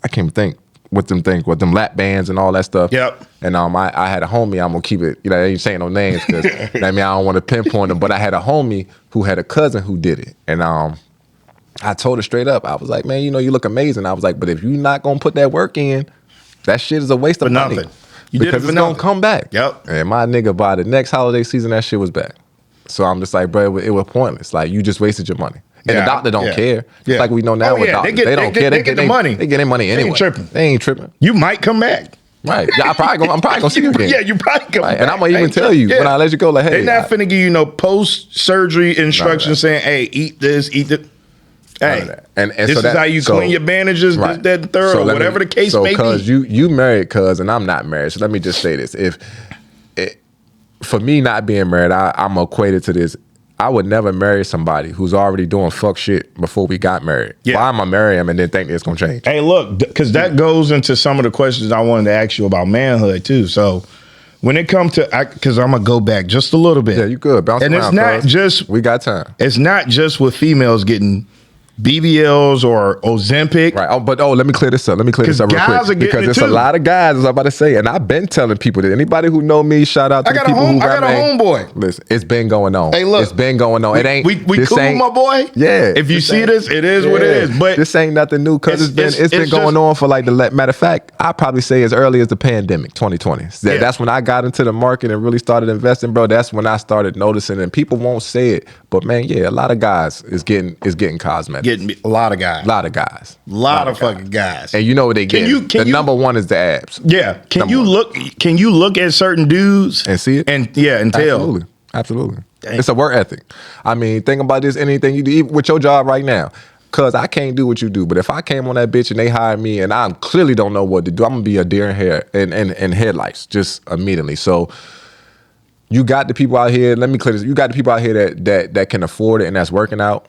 can't even think. With them lap bands and all that stuff. And I had a homie, I'm gonna keep it, I ain't saying no names because I don't want to pinpoint them, but I had a homie who had a cousin who did it. And I told her straight up, I was like, man, you look amazing. I was like, but if you're not gonna put that work in, that shit is a waste of money. Because it's gonna come back. And my nigga, by the next holiday season, that shit was back. So I'm just like, bro, it was pointless. Like, you just wasted your money. And the doctor don't care. It's like we know now with doctors. They don't care. They get the money. They get their money anyway. They ain't tripping. You might come back. Right. Yeah, I'm probably gonna see you again. You probably come back. And I'm gonna even tell you when I let you go, like, hey. They're not finna give you post-surgery instructions saying, hey, eat this, eat that. Hey, and this is how you clean your bandages, this, that, and third, or whatever the case may be. So, cuz you married, cuz, and I'm not married. So let me just say this. For me not being married, I'm equated to this. I would never marry somebody who's already doing fuck shit before we got married. Why am I marry him and then think it's gonna change? Hey, look, because that goes into some of the questions I wanted to ask you about manhood too. So when it comes to, because I'm gonna go back just a little bit. Yeah, you good. Bounce and around, it's not just, we got time. It's not just with females getting BBLs or Ozempic. Right. But let me clear this up. Let me clear this up real quick. Because there's a lot of guys, as I'm about to say, and I've been telling people that anybody who know me, shout out to the people who got a homeboy. Listen, it's been going on. Hey, look. It's been going on. It ain't. We cool, my boy? Yeah. If you see this, it is what it is. But this ain't nothing new because it's been going on for like matter of fact, I probably say as early as the pandemic, 2020. That's when I got into the market and really started investing, bro. That's when I started noticing, and people won't say it, but man, yeah, a lot of guys is getting cosmetics. Getting a lot of guys. A lot of guys. A lot of fucking guys. And you know what they get? The number one is the abs. Yeah. Can you look at certain dudes and see it? And tell. Absolutely. Dang. It's a work ethic. I mean, think about this, anything you do, even with your job right now. Cause I can't do what you do. But if I came on that bitch and they hired me and I clearly don't know what to do, I'm gonna be a deer in headlights just immediately. So you got the people out here, let me clear this. You got the people out here that can afford it and that's working out.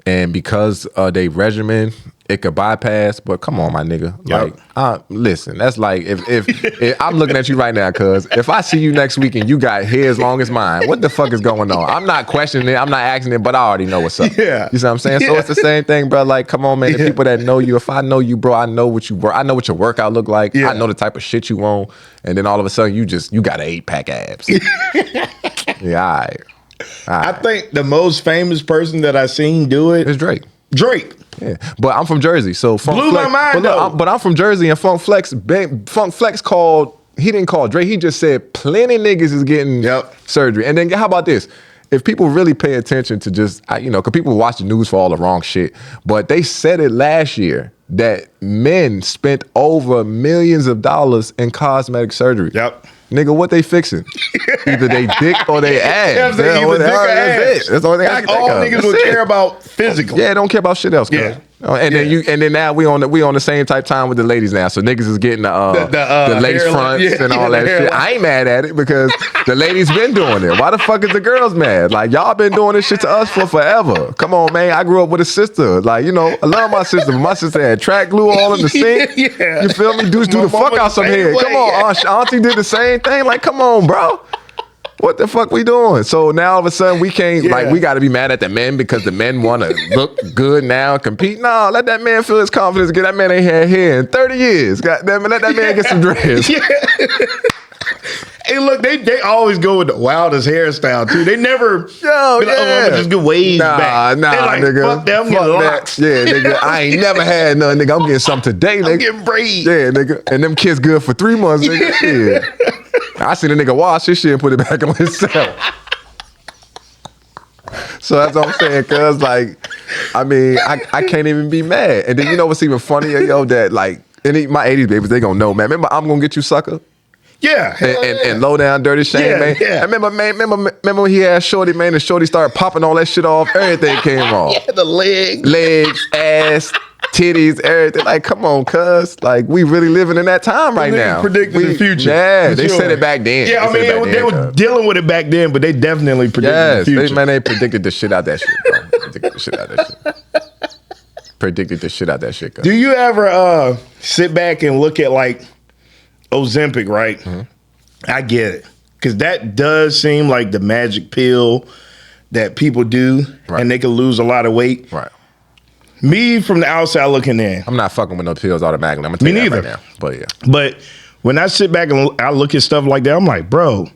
And because they regimen, it could bypass. But come on, my nigga. Yep. Like, listen, that's like if I'm looking at you right now, cuz if I see you next week and you got hair as long as mine, what the fuck is going on? I'm not questioning it, I'm not asking it, but I already know what's up. Yeah. You see what I'm saying? So it's the same thing, bro. Like, come on, man. The people that know you, if I know you, bro, I know what you work. I know what your workout look like. Yeah. I know the type of shit you own. And then all of a sudden you got an 8-pack abs. Yeah, all right. I think the most famous person that I seen do it is Drake. Yeah, but I'm from Jersey, so Funk blew Flex, my mind. But I'm from Jersey, and Funk Flex called. He didn't call Drake. He just said plenty niggas is getting surgery. And then how about this? If people really pay attention to just because people watch the news for all the wrong shit, but they said it last year that men spent over millions of dollars in cosmetic surgery. Yep. Nigga, what they fixing? Either they dick or they ass. That's That's the only thing I can think of. All niggas will care about physically. Yeah, don't care about shit else. Yeah. Then now we on the same type time with the ladies now. So niggas is getting the lace fronts and all that shit. I ain't mad at it because the ladies been doing it. Why the fuck is the girls mad? Like, y'all been doing this shit to us for forever. Come on, man. I grew up with a sister. Like, I love my sister. But my sister had track glue all in the sink. Yeah. You feel me? Dudes do the fuck out some hair. Come on, auntie did the same thing. Like, come on, bro. What the fuck we doing? So now all of a sudden we can't, we got to be mad at the men because the men want to look good now and compete. No, let that man feel his confidence. Get that man ain't had hair in 30 years. Goddamn it, let that man get some dreads. Yeah. Hey, look, they always go with the wildest hairstyle too. They never be like, I'm gonna just get waves back. Nah, like, nigga. Fuck them, fuck locks. Yeah, nigga. I ain't never had none, nigga. I'm getting something today, nigga. I'm getting braids. Yeah, nigga. And them kids good for 3 months, nigga. Yeah. I seen a nigga wash his shit and put it back on himself. So that's what I'm saying, cuz I can't even be mad. And then you know what's even funnier, yo, that my 80s babies, they gonna know, man. Remember I'm Gonna Get You Sucker? Yeah. And Low Down Dirty Shame, man. Yeah. I remember when he had Shorty, man, and Shorty started popping all that shit off. Everything came off. Yeah, the legs, ass, titties, everything. Like, come on, cuz. Like, we really living in that time right now. Predicting the future. Yeah, they said it back then. Yeah, they were dealing with it back then, but they definitely predicted the future. They predicted the shit out that shit, bro. Predicted the shit out that shit. Cuz. Do you ever sit back and look at Ozempic, right? Mm-hmm. I get it. Because that does seem like the magic pill that people do, and they can lose a lot of weight. Right. Me, from the outside looking in. I'm not fucking with no pills automatically. I'm going to tell you that right now. But yeah. But when I sit back and I look at stuff like that, I'm like, bro,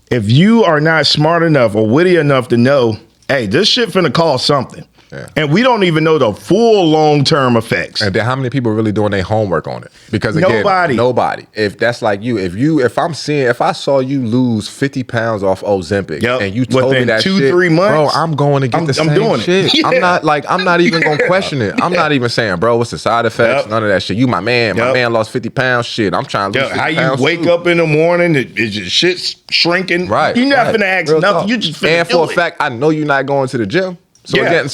if you are not smart enough or witty enough to know, hey, this shit finna cost something. Yeah. And we don't even know the full long-term effects. And then how many people are really doing their homework on it? Because again, nobody. If that's like you, if I saw you lose 50 pounds off Ozempic and you told me that 2-3 months, bro, I'm going to get the same doing shit. Yeah. I'm not even going to question it. I'm not even saying, bro, what's the side effects? None of that shit. You my man. My man lost 50 pounds. Shit, I'm trying to lose 50 pounds. How you wake up in the morning, is your shit shrinking? Right. You're not finna ask nothing. You just finna And for a fact, I know you're not going to the gym. So again,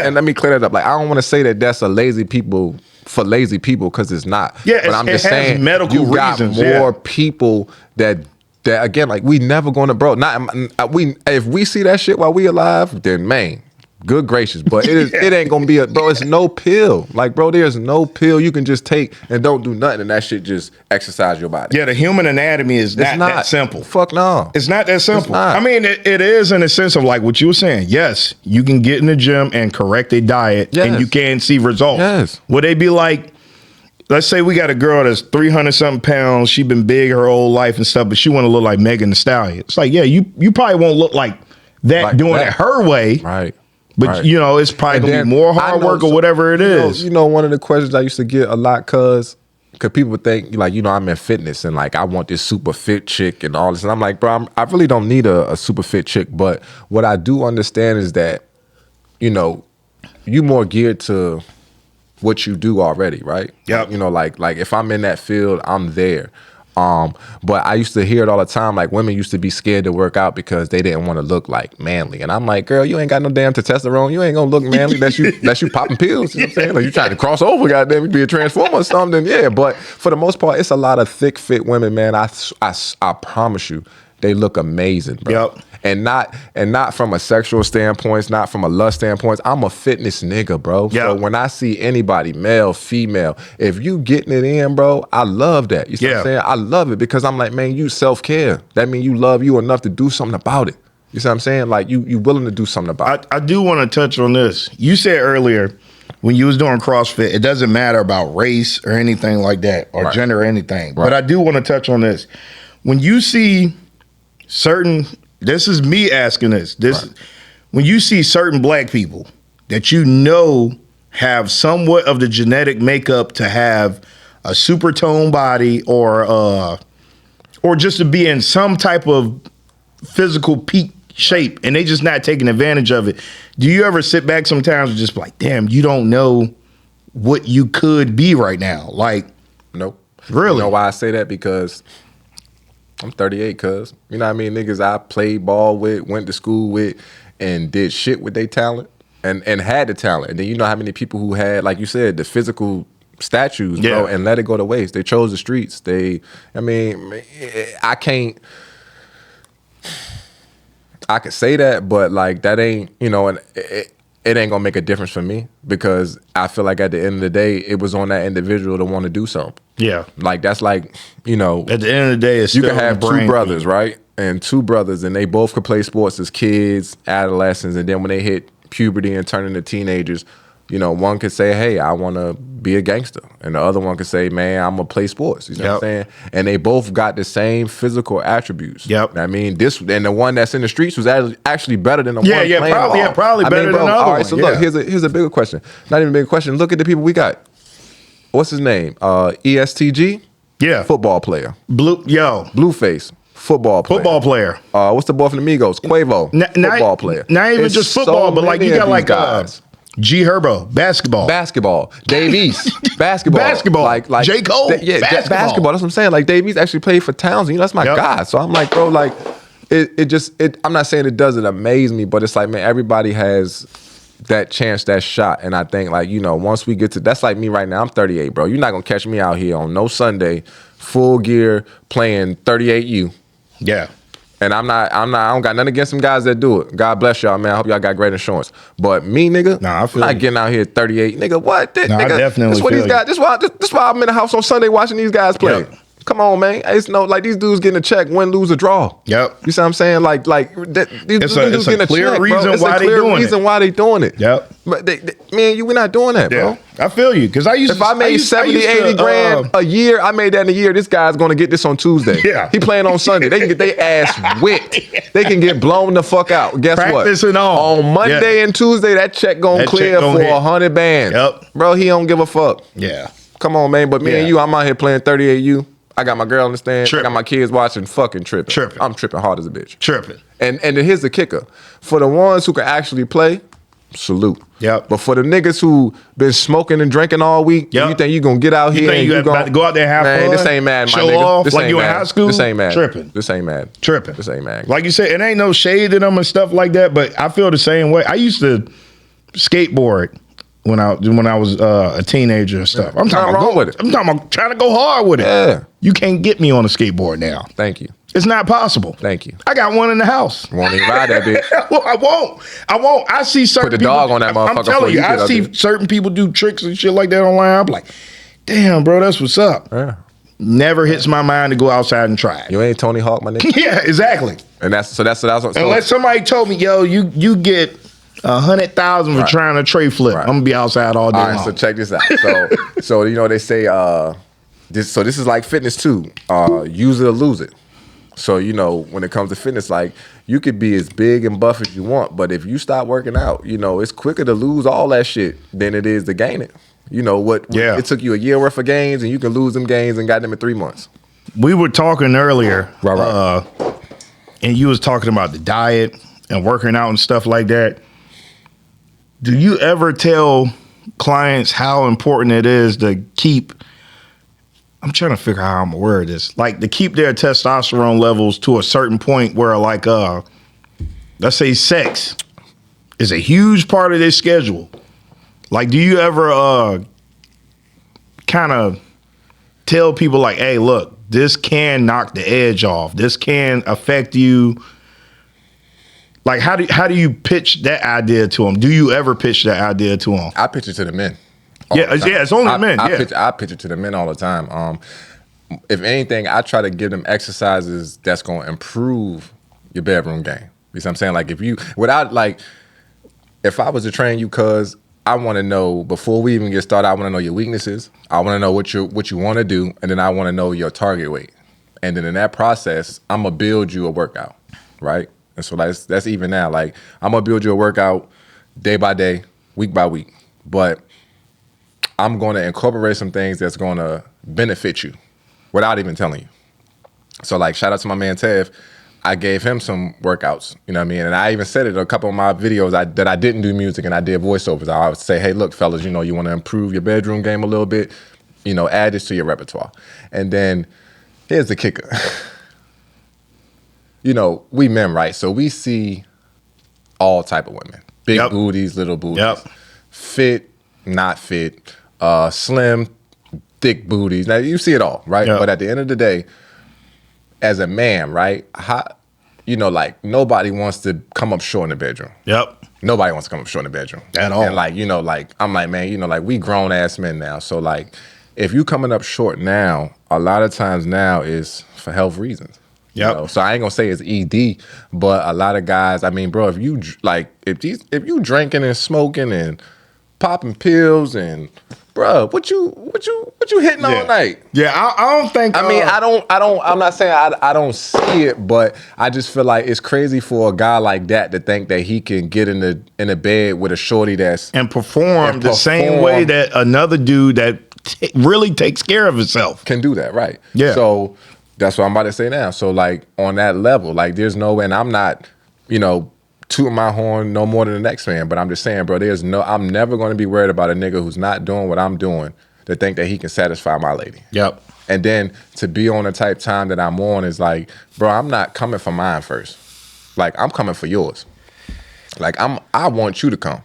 and let me clear that up. Like, I don't want to say that that's a lazy people because it's not. Yeah, but I'm just saying medical you got reasons, more people that again, like, we never going to, bro. If we see that shit while we alive, then man, Good gracious, but it ain't gonna be bro, it's no pill. Like, bro, there's no pill you can just take and don't do nothing and that shit just exercise your body. Yeah, the human anatomy is not that simple. Fuck no. It's not that simple. I mean, it is in the sense of like what you were saying. Yes, you can get in the gym and correct a diet and you can see results. Yes. Would they be like, let's say we got a girl that's 300-something pounds, she been big her whole life and stuff, but she want to look like Megan Thee Stallion. It's like, yeah, you probably won't look like that like doing it her way. Right. But, you know, it's probably going to be more hard work or whatever it is. You know, one of the questions I used to get a lot, cause people think, like, you know, I'm in fitness and, like, I want this super fit chick and all this. And I'm like, bro, I really don't need a super fit chick. But what I do understand is that, you know, you more geared to what you do already, right? Yeah. You know, like if I'm in that field, I'm there. But I used to hear it all the time, like women used to be scared to work out because they didn't want to look like manly. And I'm like, girl, you ain't got no damn testosterone. You ain't gonna look manly unless you popping pills. You know what I'm saying? Like you trying to cross over, goddamn, you be a transformer or something. Yeah, but for the most part, it's a lot of thick, fit women, man. I promise you, they look amazing, bro. Yep. And not from a sexual standpoint, not from a lust standpoint. I'm a fitness nigga, bro. Yep. So when I see anybody, male, female, if you getting it in, bro, I love that. You see what I'm saying? I love it because I'm like, man, you self-care. That means you love you enough to do something about it. You see what I'm saying? Like you willing to do something about it. I do want to touch on this. You said earlier when you was doing CrossFit, it doesn't matter about race or anything like that or gender or anything. Right. But I do want to touch on this. When you see certain, this is me asking this. When you see certain black people that you know have somewhat of the genetic makeup to have a super toned body or just to be in some type of physical peak shape and they just not taking advantage of it, do you ever sit back sometimes and just be like, damn, you don't know what you could be right now? Like, nope. Really? You know why I say that? Because I'm 38, cuz. You know what I mean? Niggas I played ball with, went to school with, and did shit with their talent and had the talent. And then you know how many people who had, like you said, the physical statues, bro, and let it go to waste. They chose the streets. I could say that, but like that ain't, you know, and it ain't gonna make a difference for me because I feel like at the end of the day, it was on that individual to want to do something. Yeah. Like that's like, you know, at the end of the day, it's you still can have two brothers, right? And two brothers, and they both could play sports as kids, adolescents, and then when they hit puberty and turn into teenagers, you know, one could say, hey, I want to be a gangster. And the other one could say, man, I'm going to play sports. You know what I'm saying? And they both got the same physical attributes. Yep. I mean, and the one that's in the streets was actually better than the one playing ball. Probably better than the other one. All right, so look, here's a bigger question. Not even a bigger question. Look at the people we got. What's his name? ESTG? Yeah. Football player. Blueface. Football player. What's the boy from the Migos? Quavo. Football player. Not even just football, but like you got like guys. G Herbo, basketball. Dave East, basketball. Like J. Cole, basketball. That's what I'm saying. Like Dave East actually played for Townsend. You know, that's my guy. So I'm like, bro, like it I'm not saying it doesn't amaze me, but it's like, man, everybody has that chance, that shot. And I think, like, you know, once we get to, that's like me right now. I'm 38, bro. You're not gonna catch me out here on no Sunday, full gear, playing 38U. Yeah. And I don't got nothing against some guys that do it. God bless y'all, man. I hope y'all got great insurance. But me, nigga, I'm not getting out here at 38. Nigga, what? Nigga, I definitely feel these guys, this why I'm in the house on Sunday watching these guys play. Yep. Come on, man. It's no, like, these dudes getting a check, win, lose, or draw. Yep. You see what I'm saying? Like these dudes getting a clear check, reason bro. It's why a clear reason why they doing it. Yep. But we're not doing that, bro. I feel you. Because if I made 70, 80 grand a year, I made that in a year. This guy's going to get this on Tuesday. Yeah. He playing on Sunday. They can get their ass whipped. They can get blown the fuck out. Guess Practicing what? On Monday and Tuesday, that check going to clear for 100 bands. Yep. Bro, he don't give a fuck. Yeah. Come on, man. But me and you, I'm out here playing 38U. I got my girl in the stand. I got my kids watching, fucking tripping. I'm tripping hard as a bitch. Tripping. And here's the kicker. For the ones who can actually play, salute. Yep. But for the niggas who been smoking and drinking all week, you think you gonna get out here and you about to go out there and have fun? This ain't mad, my show nigga. Off this like ain't you mad. in high school? This ain't mad. Tripping. This ain't mad. Tripping. This ain't mad. Like you said, it ain't no shade in them and stuff like that, but I feel the same way. I used to skateboard when I was a teenager and stuff. I'm talking about trying to go hard with it. Yeah. You can't get me on a skateboard now. Thank you. It's not possible. Thank you. I got one in the house. Won't even ride that bitch. I won't. I see certain Put the dog on that motherfucker. I'm telling you, I see certain people do tricks and shit like that online. I'm like, damn, bro, that's what's up. Yeah. Never hits my mind to go outside and try it. You ain't Tony Hawk, my nigga. Yeah, exactly. And that's what. Unless somebody told me, yo, you get 100,000 for trying a tray flip. I'm gonna be outside all day long. So check this out. So you know they say this is like fitness too. Use it or lose it. So you know when it comes to fitness, like you could be as big and buff as you want, but if you stop working out, you know it's quicker to lose all that shit than it is to gain it. You know what? Yeah. It took you a year worth of gains, and you can lose them gains and got them in 3 months. We were talking earlier, and you was talking about the diet and working out and stuff like that. Do you ever tell clients how important it is to keep? I'm trying to figure out how I'm gonna word this. Like to keep their testosterone levels to a certain point where, like, let's say sex is a huge part of their schedule. Like, do you ever kind of tell people like, hey, look, this can knock the edge off. This can affect you. Like, how do you pitch that idea to them? Do you ever pitch that idea to them? I pitch it to the men. It's only men. I pitch it to the men all the time. If anything, I try to give them exercises that's going to improve your bedroom game. You know what I'm saying? Like, if I was to train you, cuz I want to know, before we even get started, I want to know your weaknesses. I want to know what you want to do, and then I want to know your target weight. And then in that process, I'm going to build you a workout, right? And so that's even now. Like, I'm going to build you a workout day by day, week by week. But I'm going to incorporate some things that's going to benefit you without even telling you. So, like, shout out to my man Tev. I gave him some workouts, you know what I mean? And I even said it in a couple of my videos that I didn't do music and I did voiceovers. I would say, hey, look, fellas, you know, you want to improve your bedroom game a little bit, you know, add this to your repertoire. And then here's the kicker. You know, we men, right? So we see all type of women. Big booties, little booties. Fit, not fit, slim, thick booties. Now, you see it all, right? But at the end of the day, as a man, right? Like, nobody wants to come up short in the bedroom. Nobody wants to come up short in the bedroom. At all. And, like, you know, like, I'm like, man, you know, like, we grown-ass men now. So, like, if you coming up short now, a lot of times now is for health reasons. You know? So I ain't gonna say it's ED, but a lot of guys, I mean, bro, if you drinking and smoking and popping pills and bro, what you hitting all night? I don't think. I mean, I'm not saying I don't see it, but I just feel like it's crazy for a guy like that to think that he can get in the bed with a shorty and perform the same way that another dude that really takes care of himself can do that, right? Yeah. So that's what I'm about to say now. So, like, on that level, like, there's no way, and I'm not, you know, tooting my horn no more than the next man, but I'm just saying, bro, I'm never going to be worried about a nigga who's not doing what I'm doing to think that he can satisfy my lady. And then to be on the type time that I'm on is like, bro, I'm not coming for mine first. Like, I'm coming for yours. Like, I want you to come.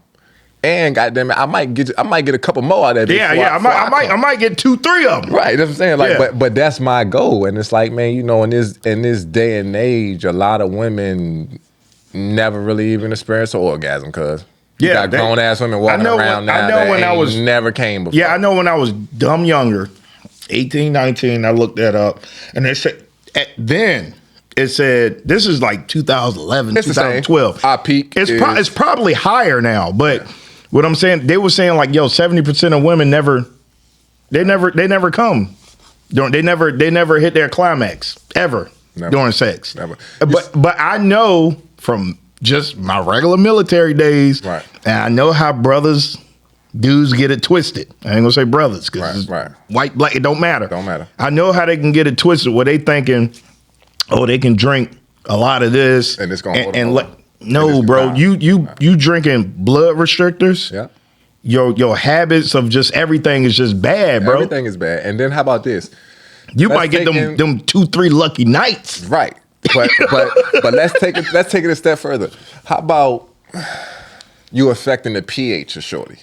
And goddamn it, I might get a couple more out of that. I might get 2-3 of them. Right, that's what I'm saying. Like, but that's my goal. And it's like, man, you know, in this day and age, a lot of women never really even experienced an orgasm, cuz. You got grown ass women walking around now that never came before. Yeah, I know when I was dumb younger, 18, 19, I looked that up, and they said then. It said, this is like 2011, 2012. Our peak. It's probably higher now, but what I'm saying, they were saying like, yo, 70% of women never come. They never hit their climax ever during sex. Never. But I know from just my regular military days, and I know how dudes get it twisted. I ain't gonna say brothers, because white, black, it don't matter. Don't matter. I know how they can get it twisted where they thinking, oh, they can drink a lot of this and it's gonna no, bro. You drinking blood restrictors. Yeah. Your habits of just everything is just bad, bro. Everything is bad. And then how about this? You might get them 2-3 lucky nights. Right. But let's take it a step further. How about you affecting the pH of shorty?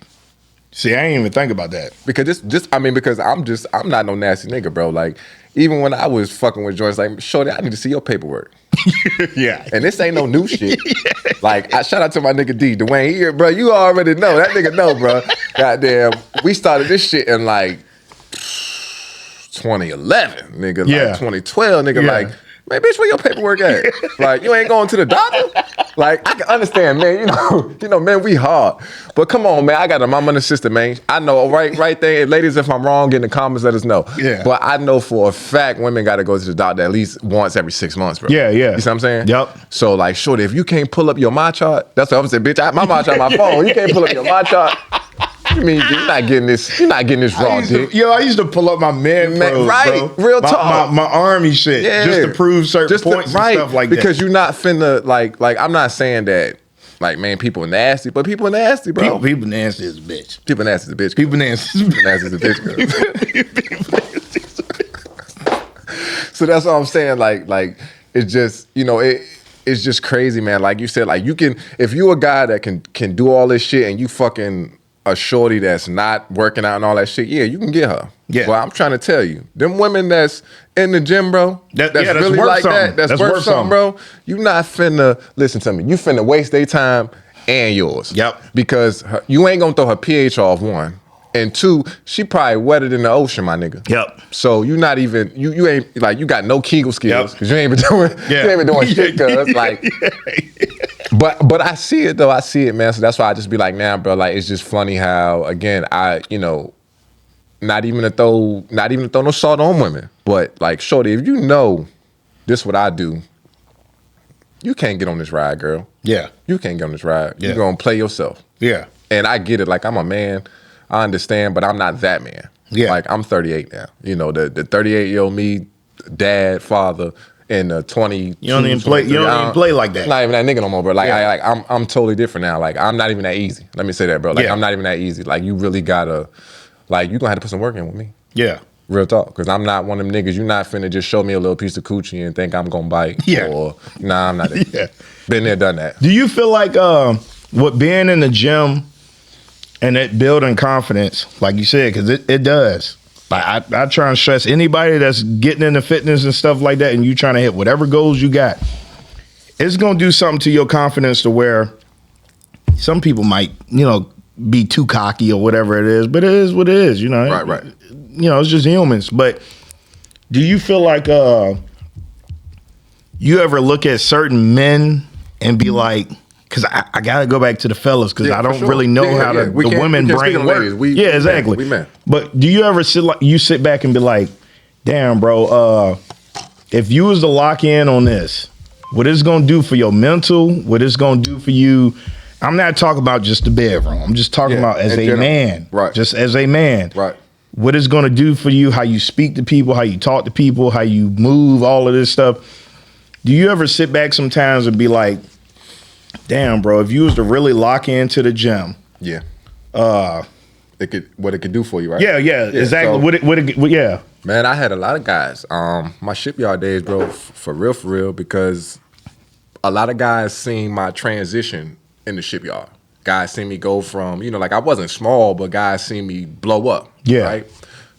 See, I ain't even think about that. Because because I'm not no nasty nigga, bro. Like, even when I was fucking with joints, like, shorty, I need to see your paperwork. Yeah. And this ain't no new shit. Yeah. Like, I shout out to my nigga D, Dwayne here, bro. You already know. That nigga know, bro. Goddamn. We started this shit in like 2011, nigga. Like 2012, nigga. Yeah. Like, man, bitch, where your paperwork at? Like, you ain't going to the doctor? Like, I can understand, man. You know, man, we hard. But come on, man. I got a mama and a sister, man. I know, right there. Ladies, if I'm wrong, in the comments, let us know. Yeah. But I know for a fact women got to go to the doctor at least once every 6 months, bro. Yeah. You see what I'm saying? Yep. So, like, shorty, if you can't pull up your my chart, that's what I'm saying, bitch. My my chart on my phone. You can't pull up your my chart. You mean you're not getting this raw dick? I used to pull up my man pros, right? Bro. Real talk. My army shit, just to prove certain points and stuff like that. Because you're not finna like I'm not saying that like, man, people are nasty, but people are nasty, bro. People nasty as a bitch. People nasty as a bitch. People nasty as a bitch. So that's what I'm saying. Like it's just, it's just crazy, man. Like you said, like you can, if you a guy that can do all this shit and you fucking a shorty that's not working out and all that shit, yeah, you can get her. Yeah. Well, I'm trying to tell you, them women that's in the gym, bro, that's really like something. That's worth something, bro. You not finna, listen to me, you finna waste their time and yours. Yep. Because you ain't gonna throw her pH off, one. And two, she probably wetter than the ocean, my nigga. Yep. So you not even, you ain't, like, you got no Kegel skills, because you ain't been doing shit, cuz, like, But I see it though. I see it, man. So that's why I just be like, nah, bro. Like, it's just funny how, again, not even to throw no salt on women, but like, shorty, if you know this what I do, you can't get on this ride, girl. Yeah. You can't get on this ride. Yeah. You're gonna play yourself. Yeah. And I get it. Like, I'm a man. I understand, but I'm not that man. Yeah. Like, I'm 38 now. The 38-year-old me, dad, father. In the 20, you don't even play like that. Not even that nigga no more, bro. Like, I'm totally different now. Like, I'm not even that easy. Let me say that, bro. Like, I'm not even that easy. Like, you really gotta, like, you gonna have to put some work in with me. Yeah. Real talk. Because I'm not one of them niggas. You're not finna just show me a little piece of coochie and think I'm gonna bite. Yeah. Or, nah, I'm not that. Yeah. Been there, done that. Do you feel like what being in the gym and it building confidence, like you said, because it does. Like, I try and stress anybody that's getting into fitness and stuff like that, and you trying to hit whatever goals you got, it's gonna do something to your confidence to where some people might, be too cocky or whatever it is, but it is what it is, Right. It's just humans. But do you feel like you ever look at certain men and be like, because I got to go back to the fellas because I don't really know how the women brain works. Exactly. But do you ever sit back and be like, damn, bro, if you was to lock in on this, what it's going to do for your mental, what it's going to do for you, I'm not talking about just the bedroom. I'm just talking about as a man. Right. Just as a man. Right. What it's going to do for you, how you speak to people, how you talk to people, how you move, all of this stuff. Do you ever sit back sometimes and be like, damn, bro, if you was to really lock into the gym. Yeah. What it could do for you, right? Yeah, exactly. So, yeah. Man, I had a lot of guys. My shipyard days, bro, for real, because a lot of guys seen my transition in the shipyard. Guys seen me go from, like, I wasn't small, but guys seen me blow up. Yeah. Right?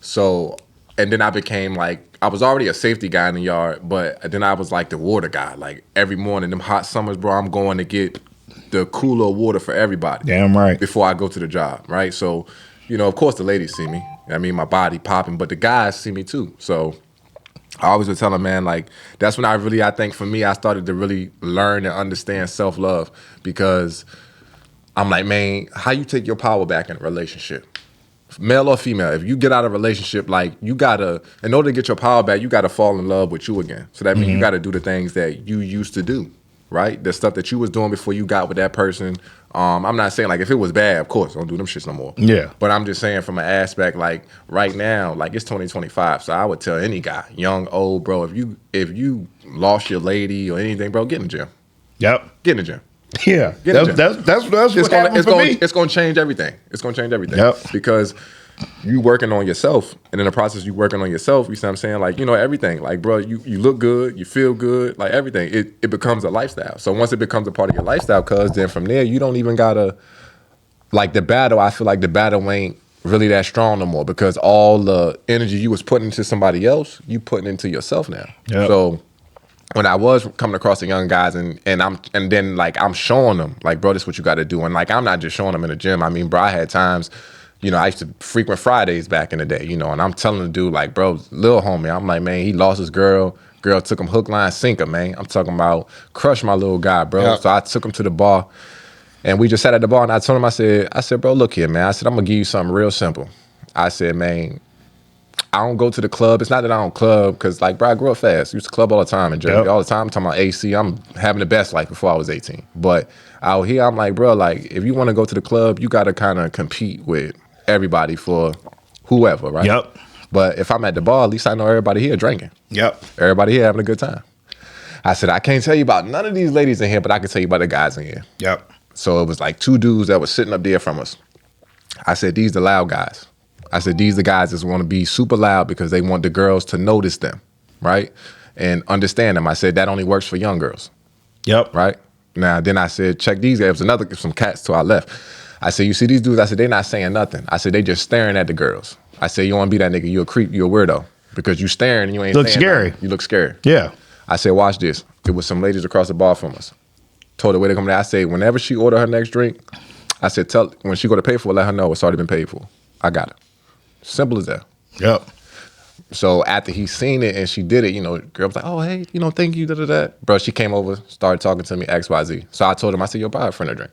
So, and then I became like, I was already a safety guy in the yard, but then I was like the water guy. Like, every morning, them hot summers, bro, I'm going to get the cooler water for everybody. Damn right. Before I go to the job, right? So, of course the ladies see me. I mean, my body popping, but the guys see me too. So I always would tell them, man, like, that's when I think for me, I started to really learn and understand self-love, because I'm like, man, how you take your power back in a relationship? Male or female, if you get out of a relationship, like, you gotta, in order to get your power back, you gotta fall in love with you again. So that means you gotta do the things that you used to do, right? The stuff that you was doing before you got with that person. I'm not saying, like, if it was bad, of course, don't do them shits no more. Yeah. But I'm just saying from an aspect, like, right now, like, it's 2025, so I would tell any guy, young, old, bro, if you lost your lady or anything, bro, get in the gym. Yep. Get in the gym. Yeah, that's what happened for me. It's going to change everything. It's going to change everything. Yep. Because you working on yourself, and in the process you working on yourself, you see what I'm saying? Like, everything. Like, bro, you look good, you feel good, like, everything. It becomes a lifestyle. So once it becomes a part of your lifestyle, then from there, you don't even got to like the battle, I feel like the battle ain't really that strong no more because all the energy you was putting into somebody else, you putting into yourself now. Yep. So when I was coming across the young guys and then like I'm showing them like, bro, this is what you got to do. And like I'm not just showing them in the gym. I mean, bro, I had times, you know, I used to frequent Fridays back in the day, you know, and I'm telling the dude like, bro, little homie, I'm like, man, he lost his girl took him hook, line, sinker, man. I'm talking about crush my little guy, bro. Yep. So I took him to the bar. And we just sat at the bar and I told him, I said, bro, look here, man. I said, I'm gonna give you something real simple. I said, man, I don't go to the club. It's not that I don't club, because like, bro, I grew up fast. I used to club all the time in Jersey, all the time. I'm talking about AC. I'm having the best life before I was 18. But out here, I'm like, bro, like, if you want to go to the club, you got to kind of compete with everybody for whoever, right? Yep. But if I'm at the bar, at least I know everybody here drinking. Yep. Everybody here having a good time. I said, I can't tell you about none of these ladies in here, but I can tell you about the guys in here. Yep. So it was like 2 dudes that was sitting up there from us. I said, these the loud guys. I said, these the guys that want to be super loud because they want the girls to notice them, right? And understand them. I said, that only works for young girls. Yep. Right? Now, then I said, check these guys. Some cats to our left. I said, you see these dudes? I said, they not saying nothing. I said, they just staring at the girls. I said, you want to be that nigga, you a creep, you a weirdo. Because you staring and you ain't look scary. Nothing. You look scary. Yeah. I said, watch this. It was some ladies across the bar from us. Told her where to come there. I said, whenever she order her next drink, I said, when she go to pay for it, let her know it's already been paid for. I got it. Simple as that. Yep. So after he seen it and she did it, you know, girl was like, oh, hey, you know, thank you, da-da-da. Bro, she came over, started talking to me, XYZ. So I told him, I said, yo, buy a friend a drink.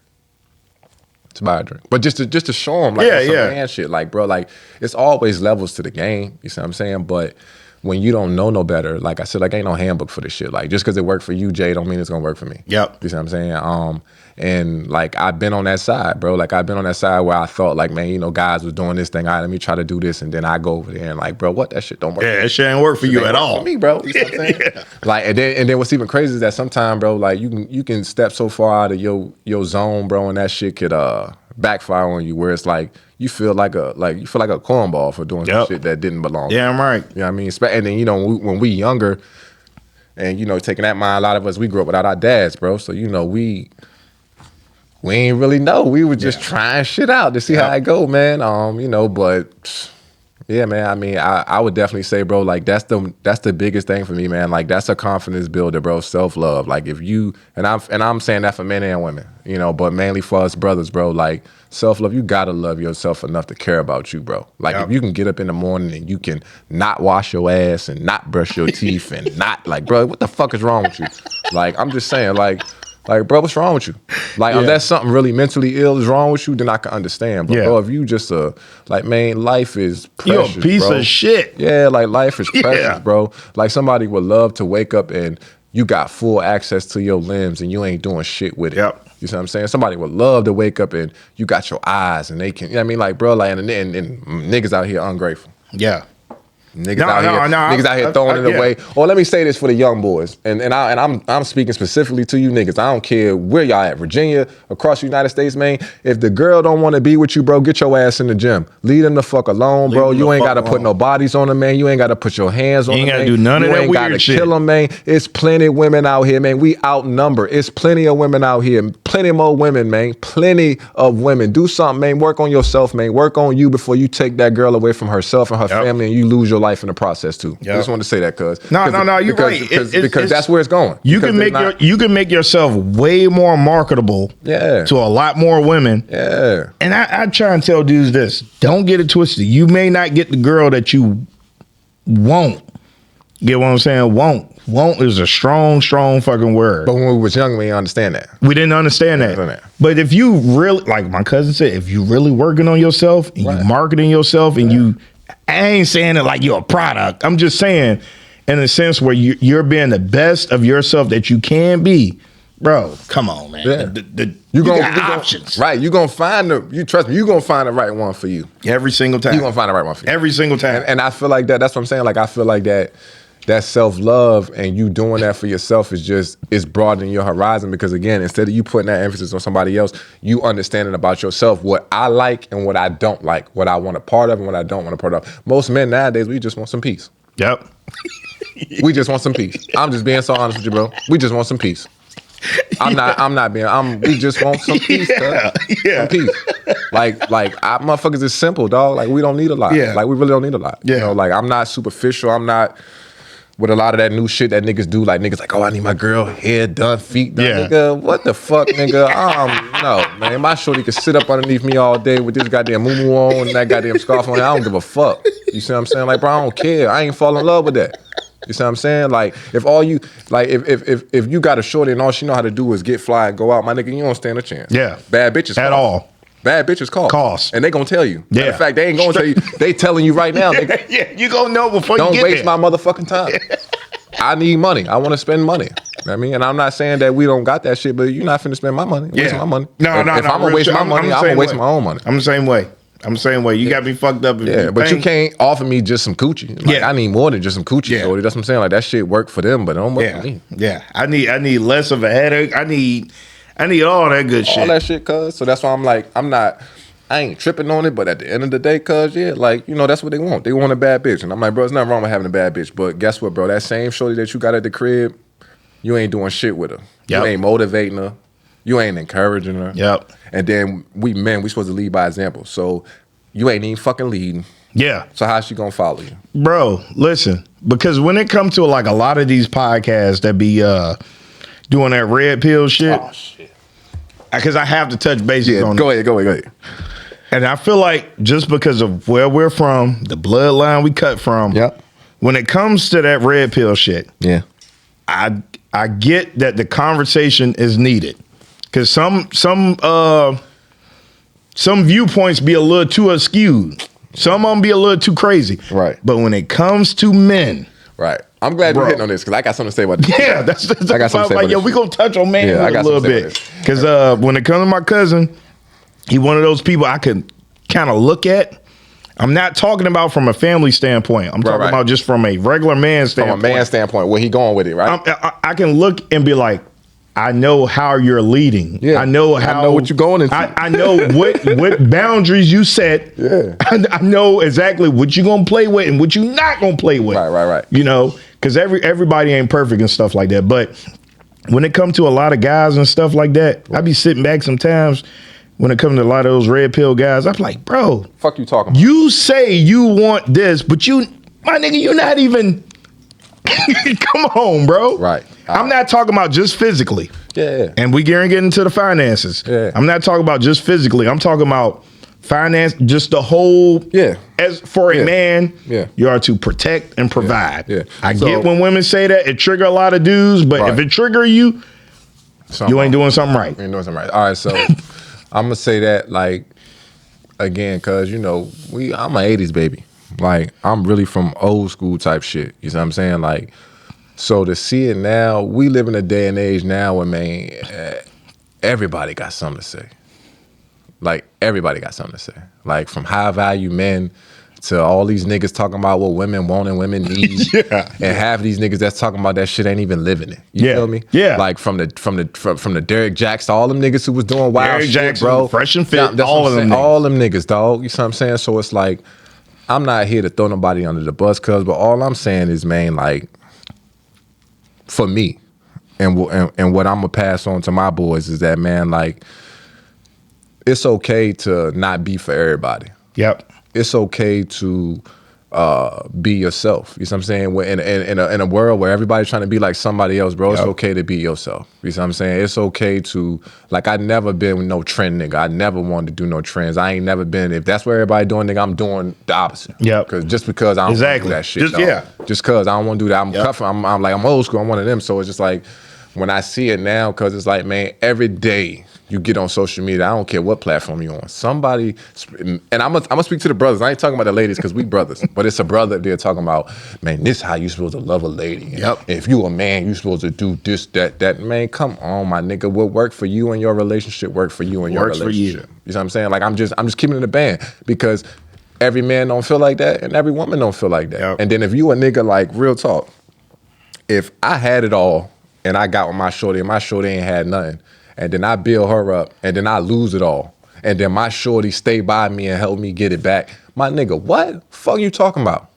To buy a drink. But just to show him, like, some man shit. Like, bro, like, it's always levels to the game. You see what I'm saying? But when you don't know no better, like I said, like, ain't no handbook for this shit. Like, just because it worked for you, Jay, don't mean it's gonna work for me. Yep. You see what I'm saying? And like, I've been on that side, bro. Like, I've been on that side where I thought, like, man, you know, guys was doing this thing. All right, let me try to do this. And then I go over there and like, bro, what? That shit don't work. Yeah, that shit ain't work for you at all. For me, bro. You know what I'm saying? Yeah. Like, and then what's even crazy is that sometimes, bro, like, you can step so far out of your zone, bro, and that shit could backfire on you, where it's like you feel like a cornball for doing some shit that didn't belong. Yeah, I'm right. You know what I mean? And then, you know, when we younger, and, you know, taking that mind, a lot of us, we grew up without our dads, bro. So, you know, we ain't really know. We were just trying shit out to see how it go, man. You know, but yeah, man. I mean, I would definitely say, bro, like, that's the biggest thing for me, man. Like, that's a confidence builder, bro. Self-love. Like, if you, and I'm saying that for men and women, you know, but mainly for us brothers, bro. Like, self-love, you gotta love yourself enough to care about you, bro. Like, if you can get up in the morning and you can not wash your ass and not brush your teeth and not, like, bro, what the fuck is wrong with you? Like, I'm just saying, like, bro, what's wrong with you? Like, unless something really mentally ill is wrong with you, then I can understand. But, bro, if you just, like, man, life is precious, you're a piece of shit. Yeah, like, life is precious, bro. Like, somebody would love to wake up and you got full access to your limbs and you ain't doing shit with it. Yep. You see what I'm saying? Somebody would love to wake up and you got your eyes and they can, you know what I mean? Like, bro, like, and niggas out here ungrateful. Yeah. Niggas out here throwing it away. Or let me say this for the young boys, and I'm speaking specifically to you niggas. I don't care where y'all at, Virginia, across the United States, man. If the girl don't want to be with you, bro, get your ass in the gym. Leave them the fuck alone, bro. You ain't got to put no bodies on them, man. You ain't got to put your hands on them, man. You ain't got to do none of that weird shit. You ain't got to kill them, man. It's plenty of women out here, man. We outnumber. It's plenty of women out here. Plenty more women, man. Plenty of women. Do something, man. Work on yourself, man. Work on you before you take that girl away from herself and her family and you lose your life in the process too. I just wanted to say that, cuz. No, you're right. Because that's where it's going. You can make yourself way more marketable to a lot more women. Yeah. And I try and tell dudes this. Don't get it twisted. You may not get the girl that you want. Get what I'm saying? Want is a strong fucking word. But when we was young, we didn't understand that. We didn't understand that. But if you really, like my cousin said, if you really working on yourself and you marketing yourself and you, I ain't saying it like you're a product. I'm just saying in a sense where you're being the best of yourself that you can be. Bro, come on, man. Yeah. You got options. Right. You're going to find trust me, you're going to find the right one for you. Every single time. You're going to find the right one for you. Every single time. And I feel like that's what I'm saying. Like, I feel like that self-love and you doing that for yourself is broadening your horizon, because again, instead of you putting that emphasis on somebody else, you understanding about yourself, what I like and what I don't like, what I want a part of and what I don't want a part of. Most men nowadays, we just want some peace. Yep. We just want some peace. I'm just being so honest with you, bro. We just want some peace. We just want some peace, some peace. Motherfuckers is simple, dog. Like we don't need a lot. Yeah. Like we really don't need a lot. Yeah. You know, like I'm not superficial. I'm not with a lot of that new shit that niggas do. Like niggas like, oh, I need my girl hair done, feet done. Yeah. Nigga, what the fuck, nigga? No, man. My shorty can sit up underneath me all day with this goddamn muumuu on and that goddamn scarf on. I don't give a fuck. You see what I'm saying? Like, bro, I don't care. I ain't fall in love with that. You see what I'm saying? Like, if all you like, if you got a shorty and all she know how to do is get fly and go out, my nigga, you don't stand a chance. Yeah. Bad bitches at all. Bad bitches cost. And they gonna tell you. Yeah. Matter of fact, they ain't gonna tell you. They telling you right now, nigga. Yeah, you gonna know before don't you get waste there. my motherfucking time. I need money. I want to spend money. You know what I mean? And I'm not saying that we don't got that shit, but you're not finna spend my money. Waste my money. No. If I'm gonna waste my money, I'm gonna waste my own money. I'm the same way. You got me fucked up. But you can't offer me just some coochie. Like, I need more than just some coochie. Yeah. So that's what I'm saying. Like that shit work for them, but it don't work for me. Yeah. I need less of a headache. I need all that good shit. All that shit, cuz. So that's why I'm like, I ain't tripping on it, but at the end of the day, cuz, like, you know, that's what they want. They want a bad bitch. And I'm like, bro, there's nothing wrong with having a bad bitch. But guess what, bro? That same shorty that you got at the crib, you ain't doing shit with her. Yep. You ain't motivating her. You ain't encouraging her. Yep. And then we supposed to lead by example. So you ain't even fucking leading. Yeah. So how's she gonna follow you? Bro, listen, because when it comes to like a lot of these podcasts that be doing that red pill shit. Oh, shit. Because I have to touch bases on Go ahead. And I feel like just because of where we're from, the bloodline we cut from, when it comes to that red pill shit, I get that the conversation is needed. Because some viewpoints be a little too askewed. Some of them be a little too crazy. Right. But when it comes to men. Right. I'm glad you're hitting on this because I got something to say about this. Yeah, that's I got something to say about this. We're going to touch on manhood a little bit. Because when it comes to my cousin, he one of those people I could kind of look at. I'm not talking about from a family standpoint. I'm talking about just from a regular man standpoint. From a man standpoint, where he going with it, right? I can look and be like, I know how you're leading. Yeah. I know what you're going into. I know what boundaries you set. Yeah. I know exactly what you're gonna play with and what you're not gonna play with. Right. You know, because everybody ain't perfect and stuff like that. But when it comes to a lot of guys and stuff like that, I be sitting back sometimes when it comes to a lot of those red pill guys. I'm like, bro, fuck you talking about? You say you want this, but my nigga, you're not even. Come on, bro. Right. I'm not talking about just physically. Yeah. And we get into the finances. Yeah. I'm not talking about just physically. I'm talking about finance, just the whole. Yeah. As for a man, yeah, you are to protect and provide. Yeah. I get when women say that it trigger a lot of dudes, but if it trigger you, you ain't doing something right. You ain't doing something right. All right, so I'm gonna say that like again, cause you know I'm an '80s baby. Like, I'm really from old school type shit. You know what I'm saying? Like, so to see it now, we live in a day and age now where, man, everybody got something to say. Like, everybody got something to say. Like, from high value men to all these niggas talking about what women want and women need. And half of these niggas that's talking about that shit ain't even living it. You feel me? Yeah. Like from the Derek Jacks to all them niggas who was doing wild Derek shit, Jackson, bro. Fresh and Fit, all them niggas, dog. You see what I'm saying? So it's like, I'm not here to throw nobody under the bus, cuz, but all I'm saying is, man, like, for me, and what I'm gonna pass on to my boys is that, man, like, it's okay to not be for everybody. Yep. It's okay to be yourself. You know what I'm saying? In a world where everybody's trying to be like somebody else, bro, it's okay to be yourself. You know what I'm saying? It's okay to, like, I never been no trend nigga. I never wanted to do no trends. I ain't never been, if that's what everybody doing, nigga, I'm doing the opposite. Yeah. Just because I don't want to do that shit. Just because I don't want to do that. I'm old school. I'm one of them. So it's just like, when I see it now, because it's like, man, every day you get on social media, I don't care what platform you're on. Somebody, and I'm gonna speak to the brothers. I ain't talking about the ladies because we brothers, but it's a brother there talking about, man, this is how you supposed to love a lady. Yep. If you a man, you supposed to do this, that. Man, come on, my nigga. What work for you and your relationship work for you and your relationship. You know what I'm saying? Like, I'm just keeping it in a band because every man don't feel like that and every woman don't feel like that. Yep. And then if you a nigga, like, real talk, if I had it all and I got with my shorty and my shorty ain't had nothing, and then I build her up, and then I lose it all, and then my shorty stay by me and help me get it back. My nigga, what? Fuck you talking about?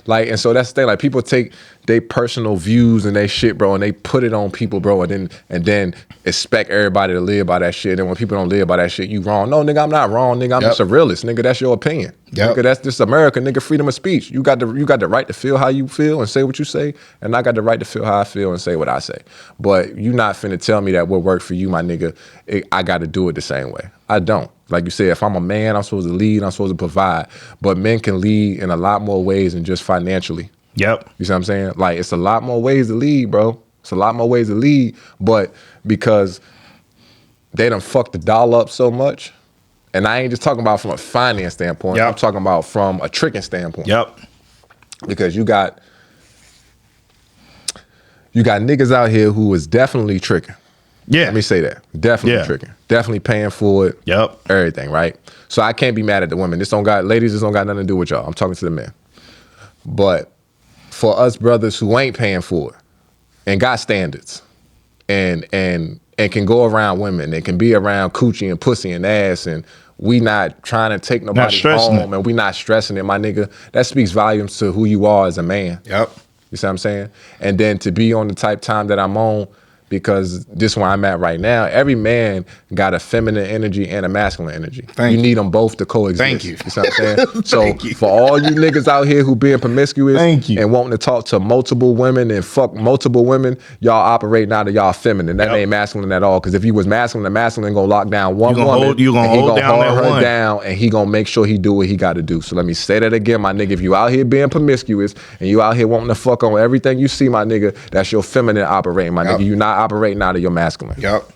Like, and so that's the thing. Like, people take their personal views and they shit, bro, and they put it on people, bro, and then expect everybody to live by that shit. And when people don't live by that shit, you wrong. No, nigga, I'm not wrong, nigga. I'm just a realist, nigga. That's your opinion. Nigga, that's just America, nigga. Freedom of speech. You got the right to feel how you feel and say what you say, and I got the right to feel how I feel and say what I say. But you not finna tell me that what worked for you, my nigga, I got to do it the same way. I don't. Like you said, if I'm a man, I'm supposed to lead, I'm supposed to provide. But men can lead in a lot more ways than just financially. Yep. You see what I'm saying? Like, it's a lot more ways to lead, bro. It's a lot more ways to lead, but because they done fucked the dollar up so much, and I ain't just talking about from a finance standpoint, I'm talking about from a tricking standpoint. Yep. Because you got niggas out here who is definitely tricking. Yeah. Let me say that. Definitely tricking. Definitely paying for it. Yep. Everything, right? So I can't be mad at the women. Ladies, this don't got nothing to do with y'all. I'm talking to the men. But for us brothers who ain't paying for it and got standards and can go around women and can be around coochie and pussy and ass, and we not trying to take nobody home and we not stressing it, my nigga, that speaks volumes to who you are as a man. Yep. You see what I'm saying? And then to be on the type time that I'm on, because this is where I'm at right now, every man got a feminine energy and a masculine energy. You need them both to coexist. Thank you. You see what I'm saying? So for all you niggas out here who being promiscuous and wanting to talk to multiple women and fuck multiple women, y'all operating out of y'all feminine. That ain't masculine at all. Because if you was masculine, the masculine gonna lock down one woman. You gonna hold down that her one down, and he gonna make sure he do what he got to do. So let me say that again, my nigga. If you out here being promiscuous and you out here wanting to fuck on everything you see, my nigga, that's your feminine operating, my nigga. You not operating out of your masculine. Yep.